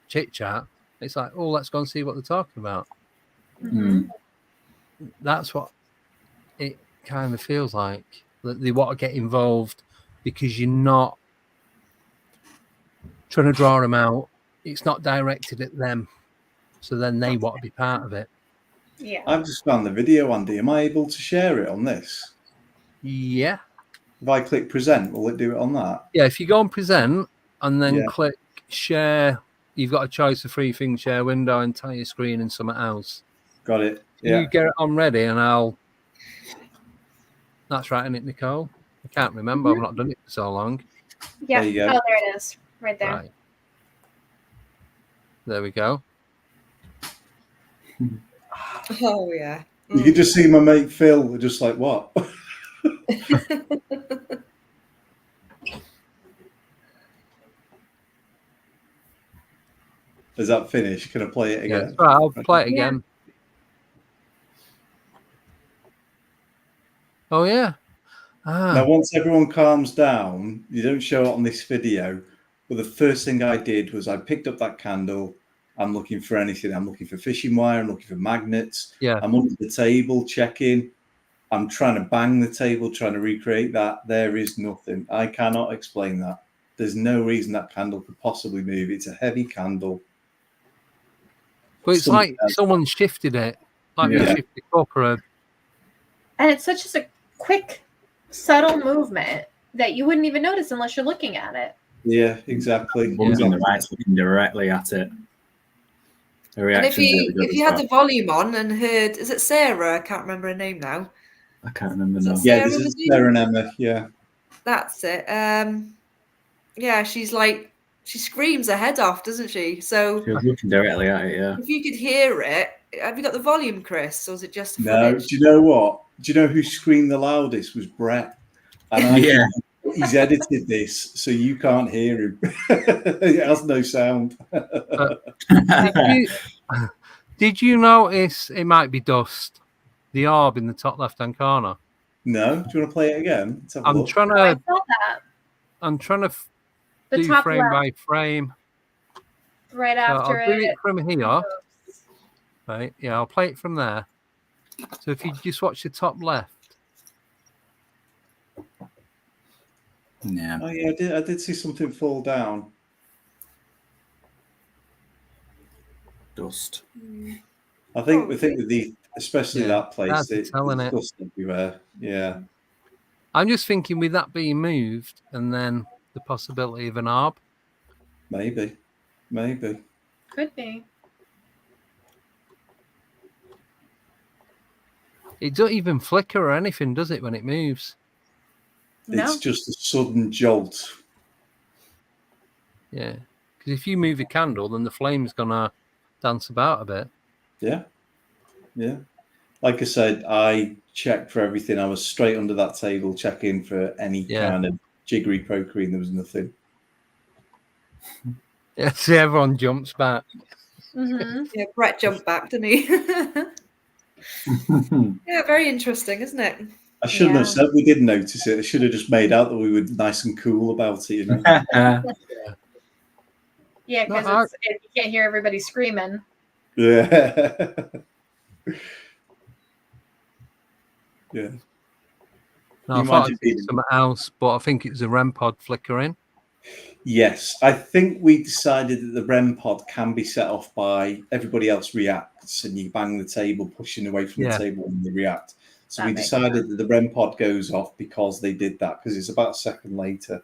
chit chat, it's like, oh, let's go and see what they're talking about. Mhm. That's what it kind of feels like, that they want to get involved because you're not trying to draw them out. It's not directed at them. So then they want to be part of it. Yeah. I've just found the video, Andy. Am I able to share it on this? Yeah. If I click present, will it do it on that? Yeah, if you go and present and then Yeah. click share, you've got a choice of 3 things: share window, entire screen, and something else. Got it. Yeah. You get it on ready and that's right, isn't it, Nicole? I can't remember. I've not done it for so long. Yeah. There you go. Oh, there it is. Right there. Right. There we go. Oh yeah. You can just see my mate Phil, just like, what? Is that finished? Can I play it Yeah, again? right, I'll play it again. Oh, yeah. Now, once everyone calms down, you don't show it on this video, but the first thing I did was I picked up that candle. I'm looking for anything. I'm looking for fishing wire. I'm looking for magnets. Yeah. I'm under the table checking. I'm trying to bang the table, trying to recreate that. There is nothing. I cannot explain that. There's no reason that candle could possibly move. It's a heavy candle. But it's like someone shifted it. Like Yeah. you shifted up or And it's such a quick, subtle movement that you wouldn't even notice unless you're looking at it. Yeah, exactly. One's on the right, looking directly at it. The And reaction's really good if as you had well. the volume on and heard, is it Sarah? I can't remember her name now. I can't remember Is it now. Yeah, Sarah, this is was it? Sarah and Emma. Yeah. That's it. Yeah, she's like, she screams her head off, doesn't she? So She was looking directly at it, yeah. if you could hear it, have you got the volume, Chris, or is it just the No, footage? do you know what? Do you know who screamed the loudest? Was Brett. And I Yeah. think he's edited this, so you can't hear him. It has no sound. Did you notice it might be dust? The orb in the top left-hand corner. No? Do you want to play it again? Let's have a I'm look. trying I to saw that. The do top frame left, by frame. right So after I'll do it. it from here. Right, yeah, I'll play it from there. So if you just watch the top left. Yeah. Oh yeah, I did see something fall down. Dust. I think with especially Yeah, that place, that's it's telling it. dust everywhere. Yeah. I'm just thinking with that being moved and then the possibility of an orb. Maybe. Could be. It doesn't even flicker or anything, does it, when it moves? No. It's just a sudden jolt. Yeah. Because if you move a candle, then the flame's going to dance about a bit. Yeah. Yeah. Like I said, I checked for everything. I was straight under that table checking for any kind of jiggery pokery, and there was nothing. Yeah, see, everyone jumps back. Mm-hmm. Yeah, Brett jumped back, didn't he? Yeah, very interesting, isn't it? I shouldn't have said we didn't notice it. I should have just made out that we were nice and cool about it, you know. Yeah, because you can't hear everybody screaming. Yeah. Yeah. No, I thought it was something else, but I think it was a REM pod flickering. Yes, I think we decided that the REM pod can be set off by everybody else reacts, and you bang the table, pushing away from the table when they react. So we decided that the REM pod goes off because they did that, because it's about a second later.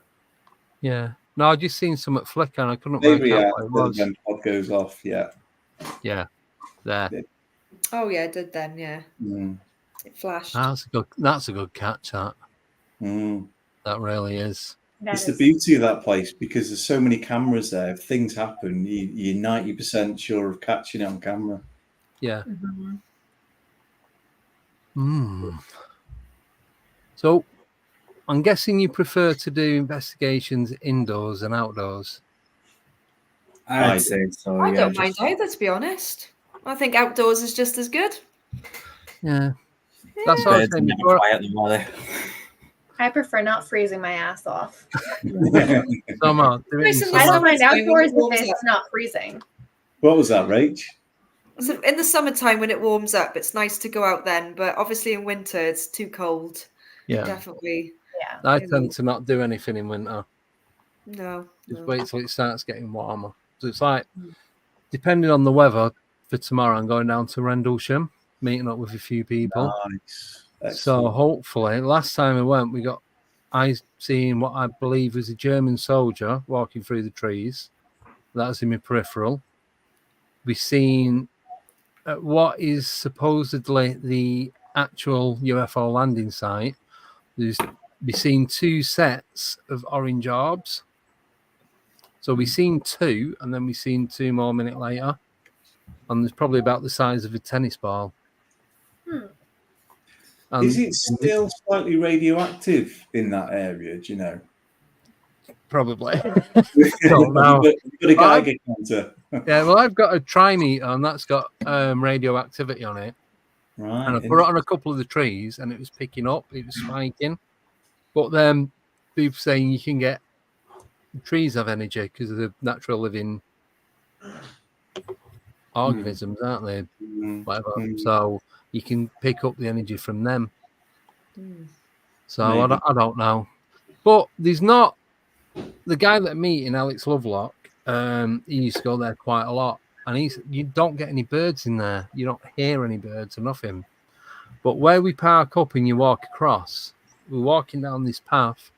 Yeah. No, I just seen something flicker and I couldn't They work react, out what it was. the REM pod goes off, yeah. Yeah. There. Oh yeah, it did then, yeah. Mm. It flashed. That's a good catch, that. Mm. That really is. It's the beauty of that place, because there's so many cameras there. If things happen, you're 90% sure of catching it on camera. Yeah. Mm-hmm. So, I'm guessing you prefer to do investigations indoors and outdoors. I'd say so. I Yeah, don't mind either, to be honest. I think outdoors is just as good. Yeah. That's what I was Birds are saying never before. quiet, though, are they? I prefer not freezing my ass off. Summer, Nice in the I don't mind summertime when outdoors it warms if up. it's not freezing. What was that, Rach? So in the summertime when it warms up, it's nice to go out then. But obviously in winter, it's too cold. Yeah. Definitely. Yeah. I tend to not do anything in winter. No. Just wait till it starts getting warmer. So it's like, depending on the weather for tomorrow, I'm going down to Rendlesham, meeting up with a few people. Nice. So Excellent. hopefully, last time we went, I seen what I believe was a German soldier walking through the trees. That's in my peripheral. We seen what is supposedly the actual UFO landing site. We seen 2 sets of orange orbs. So we seen 2, and then we seen 2 more a minute later, and there's probably about the size of a tennis ball. Is it still slightly radioactive in that area? Do you know? Probably. Don't know. You've got a Geiger counter. Yeah, well, I've got a trimeter, and that's got radioactivity on it. Right. And I put it on a couple of the trees, and it was picking up. It was spiking. But then people saying you can get trees have energy because of the natural living organisms, aren't they? Whatever. So you can pick up the energy from them. So I don't know. But there's not the guy that I'm meeting, Alex Lovelock. He used to go there quite a lot, and you don't get any birds in there. You don't hear any birds or nothing. But where we park up and you walk across, we're walking down this path,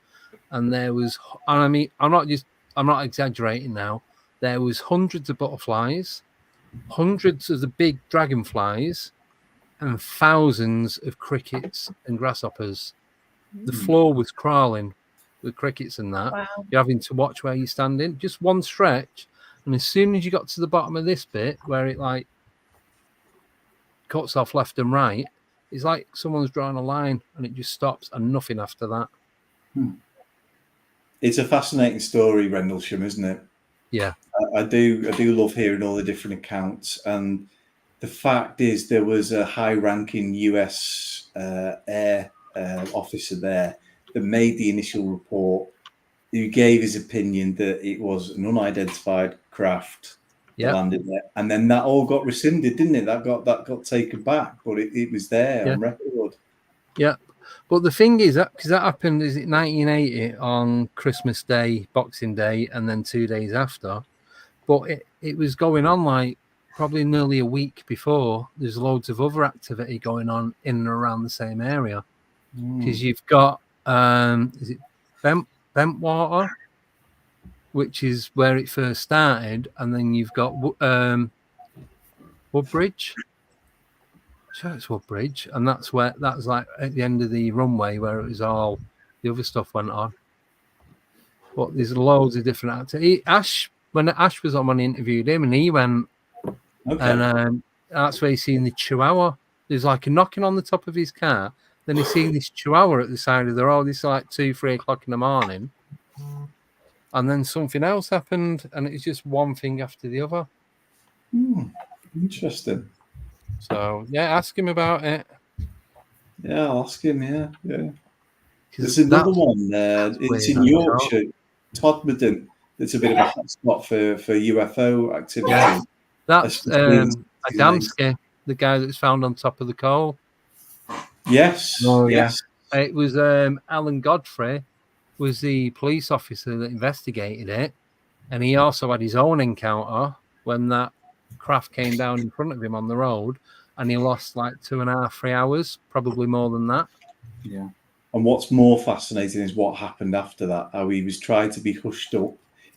and there was, and I mean, I'm not exaggerating now. There was hundreds of butterflies, hundreds of the big dragonflies, and thousands of crickets and grasshoppers. The floor was crawling with crickets and that. Wow. You're having to watch where you're standing. Just one stretch, and as soon as you got to the bottom of this bit where it like cuts off left and right, it's like someone's drawing a line and it just stops and nothing after that. It's a fascinating story, Rendlesham, isn't it? Yeah. I do love hearing all the different accounts. And the fact is there was a high-ranking US air officer there that made the initial report, who gave his opinion that it was an unidentified craft that landed there. And then that all got rescinded, didn't it? That got taken back, but it was there on record. Yeah. But the thing is, because that happened, is it 1980 on Christmas Day, Boxing Day, and then 2 days after. But it was going on like probably nearly a week before. There's loads of other activity going on in and around the same area. Because you've got, is it Bentwater, which is where it first started, and then you've got Woodbridge. Sure, it's Woodbridge, and that's like at the end of the runway where it was all the other stuff went on. But there's loads of different activity. When Ash was on, when I interviewed him, and he went, and that's where he's seen the Chihuahua. There's like a knocking on the top of his car. Then he's seen this Chihuahua at the side of the road. It's like 2-3 o'clock in the morning, and then something else happened, and it's just one thing after the other. Interesting. So yeah, ask him about it. Yeah, I'll ask him. Yeah. There's another one. It's in Yorkshire, Todmorden. It's a bit of a hotspot for UFO activity. Yeah. That's Adamski, the guy that was found on top of the coal. Yes. Oh, yes. Yeah. It was Alan Godfrey was the police officer that investigated it, and he also had his own encounter when that craft came down in front of him on the road, and he lost like 2.5-3 hours, probably more than that. Yeah. And what's more fascinating is what happened after that, how he was tried to be hushed up.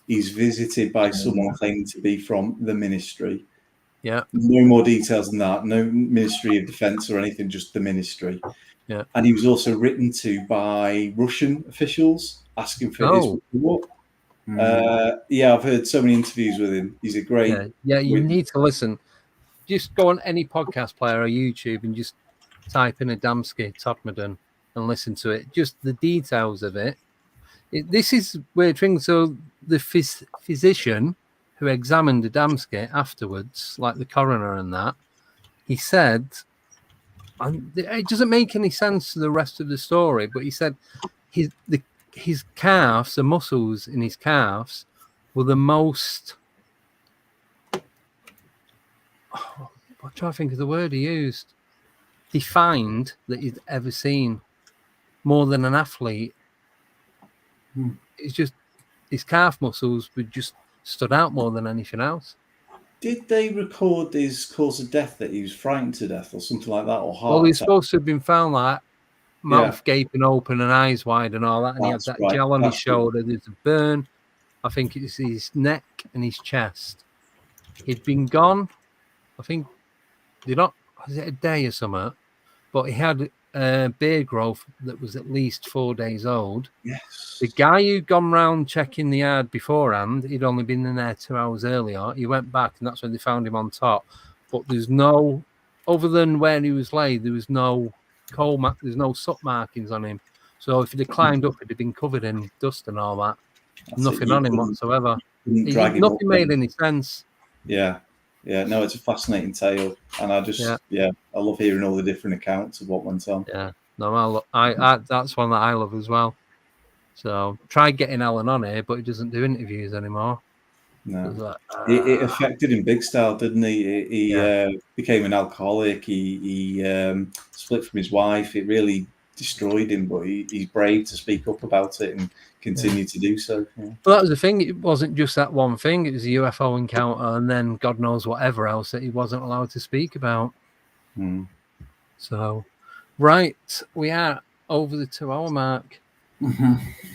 He's visited by someone claiming to be from the ministry. Yeah. No more details than that. No Ministry of Defense or anything, just the ministry. Yeah. And he was also written to by Russian officials asking for his report. I've heard so many interviews with him. He's a great. Yeah, you need to listen. Just go on any podcast player or YouTube and just type in Adamski Todmorden and listen to it. Just the details of it. This is weird thing. So the physician who examined Adamski afterwards, like the coroner and that, he said, and it doesn't make any sense to the rest of the story, but he said his calves, the muscles in his calves, were the most. I'm trying to think of the word he used. Defined that he'd ever seen, more than an athlete. It's just his calf muscles were just stood out more than anything else. Did they record his cause of death that he was frightened to death or something like that, or heart Well, he's attack? supposed to have been found like mouth gaping open and eyes wide and all that, and he had That's that right. gel on his That's shoulder. There's a burn. I think it's his neck and his chest. He'd been gone, I think, was it a day or something? But he had beard growth that was at least 4 days old. Yes. The guy who'd gone round checking the yard beforehand, he'd only been in there 2 hours earlier. He went back, and that's when they found him on top. But there's no, other than where he was laid, there was no there's no soot markings on him. So if he'd have climbed up, he'd have been covered in dust and all that. Nothing on him whatsoever. Nothing made any sense. Yeah. Yeah, no, it's a fascinating tale, and I just, I love hearing all the different accounts of what went on. Yeah, no, I that's one that I love as well. So tried getting Alan on here, but he doesn't do interviews anymore. No, like, it affected him big style, didn't he? He became an alcoholic. He split from his wife. It really destroyed him, but he's brave to speak up about it and continue to do so. Yeah. Well, that was the thing. It wasn't just that one thing. It was a UFO encounter, and then God knows whatever else that he wasn't allowed to speak about. So, right, we are over the 2 hour mark.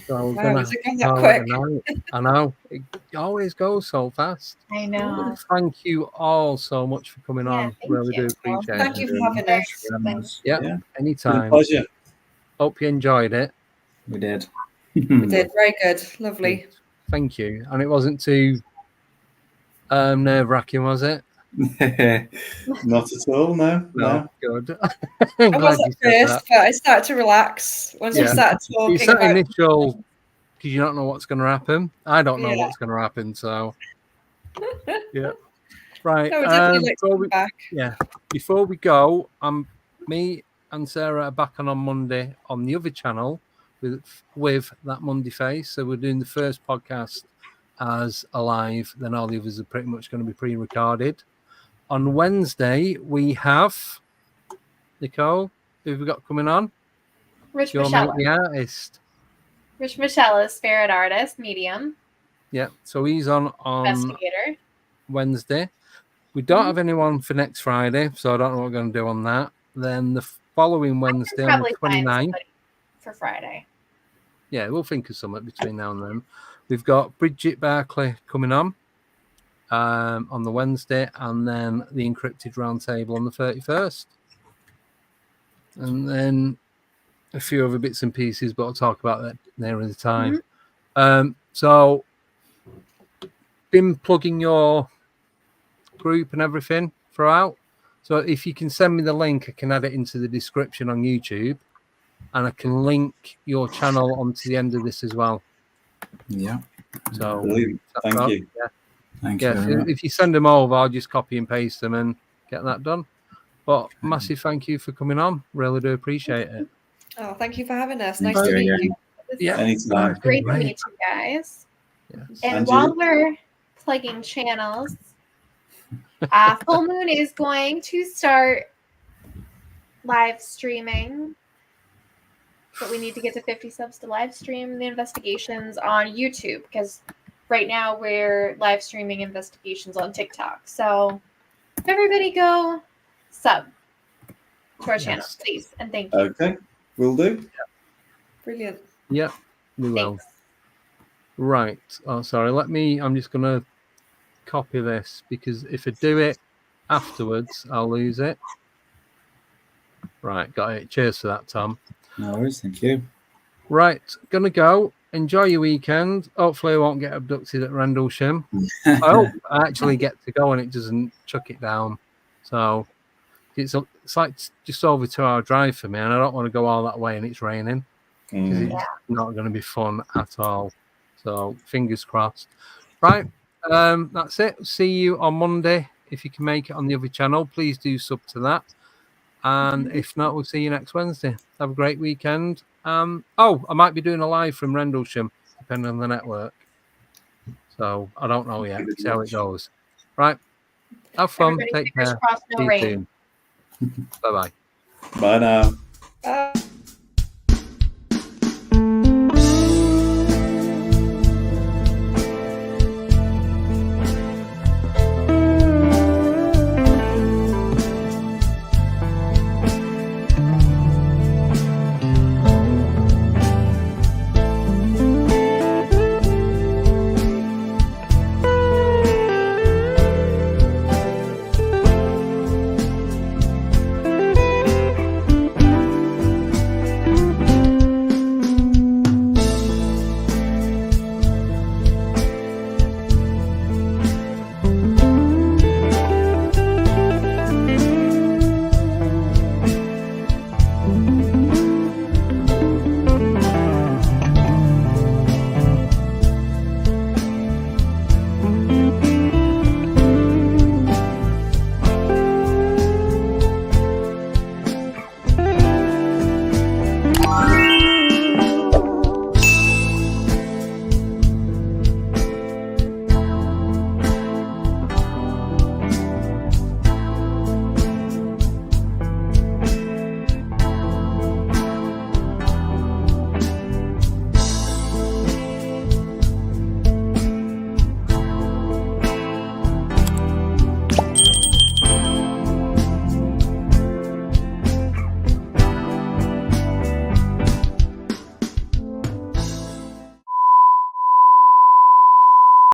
So we're gonna call it a night. I know it always goes so fast. I know. Thank you all so much for coming on. Really do appreciate it. Thank you for having us. Yeah, anytime. Pleasure. Hope you enjoyed it. We did. We did. Very good. Lovely. Thank you. And it wasn't too nerve-wracking, was it? Not at all, no. Good. I was at first, but I started to relax once we started talking. It's that initial, because you don't know what's going to happen. I don't know what's going to happen, so yeah. Right. No, definitely before we go, me and Sarah are back on Monday on the other channel with that Monday face. So we're doing the first podcast as a live, then all the others are pretty much going to be pre-recorded. On Wednesday, we have Nicole. Who have we got coming on? Rich Your Michelle. mate, the artist. Rich Michelle is spirit artist, medium. Yeah, so he's on Investigator. Wednesday. We don't have anyone for next Friday, so I don't know what we're going to do on that. Then the following Wednesday on the 29th. For Friday. Yeah, we'll think of something between now and then. We've got Bridget Barclay coming on the Wednesday, and then the Encrypted Roundtable on the 31st. And then a few other bits and pieces, but I'll talk about that nearer the time. So, been plugging your group and everything throughout. So if you can send me the link, I can add it into the description on YouTube, and I can link your channel onto the end of this as well. Yeah. So thank you. Yeah. Thank you. If you send them over, I'll just copy and paste them and get that done. But massive thank you for coming on. Really do appreciate it. Oh, thank you for having us. Nice to meet you. Yeah, anytime. Great to meet you guys. Yes. And while we're plugging channels, Full Moon is going to start live streaming, but we need to get to 50 subs to live stream the investigations on YouTube, because right now we're live streaming investigations on TikTok. So everybody go sub to our channel, please, and thank you. Okay, will do. Brilliant. Yeah, we will. Thanks. Right. Oh, sorry. I'm just going to copy this, because if I do it afterwards, I'll lose it. Right. Got it. Cheers for that, Tom. No worries. Thank you. Right. Going to go. Enjoy your weekend. Hopefully I won't get abducted at Rendlesham. I hope I actually get to go and it doesn't chuck it down. So it's like just over 2 hour drive for me, and I don't want to go all that way and it's raining. It's not going to be fun at all. So fingers crossed. Right. That's it. See you on Monday. If you can make it on the other channel, please do sub to that. And if not, we'll see you next Wednesday. Have a great weekend. I might be doing a live from Rendlesham, depending on the network. So I don't know yet. See how it goes. Right. Have fun. Everybody Take care. crossed, no See you rain. soon. Bye-bye. Bye now. Bye.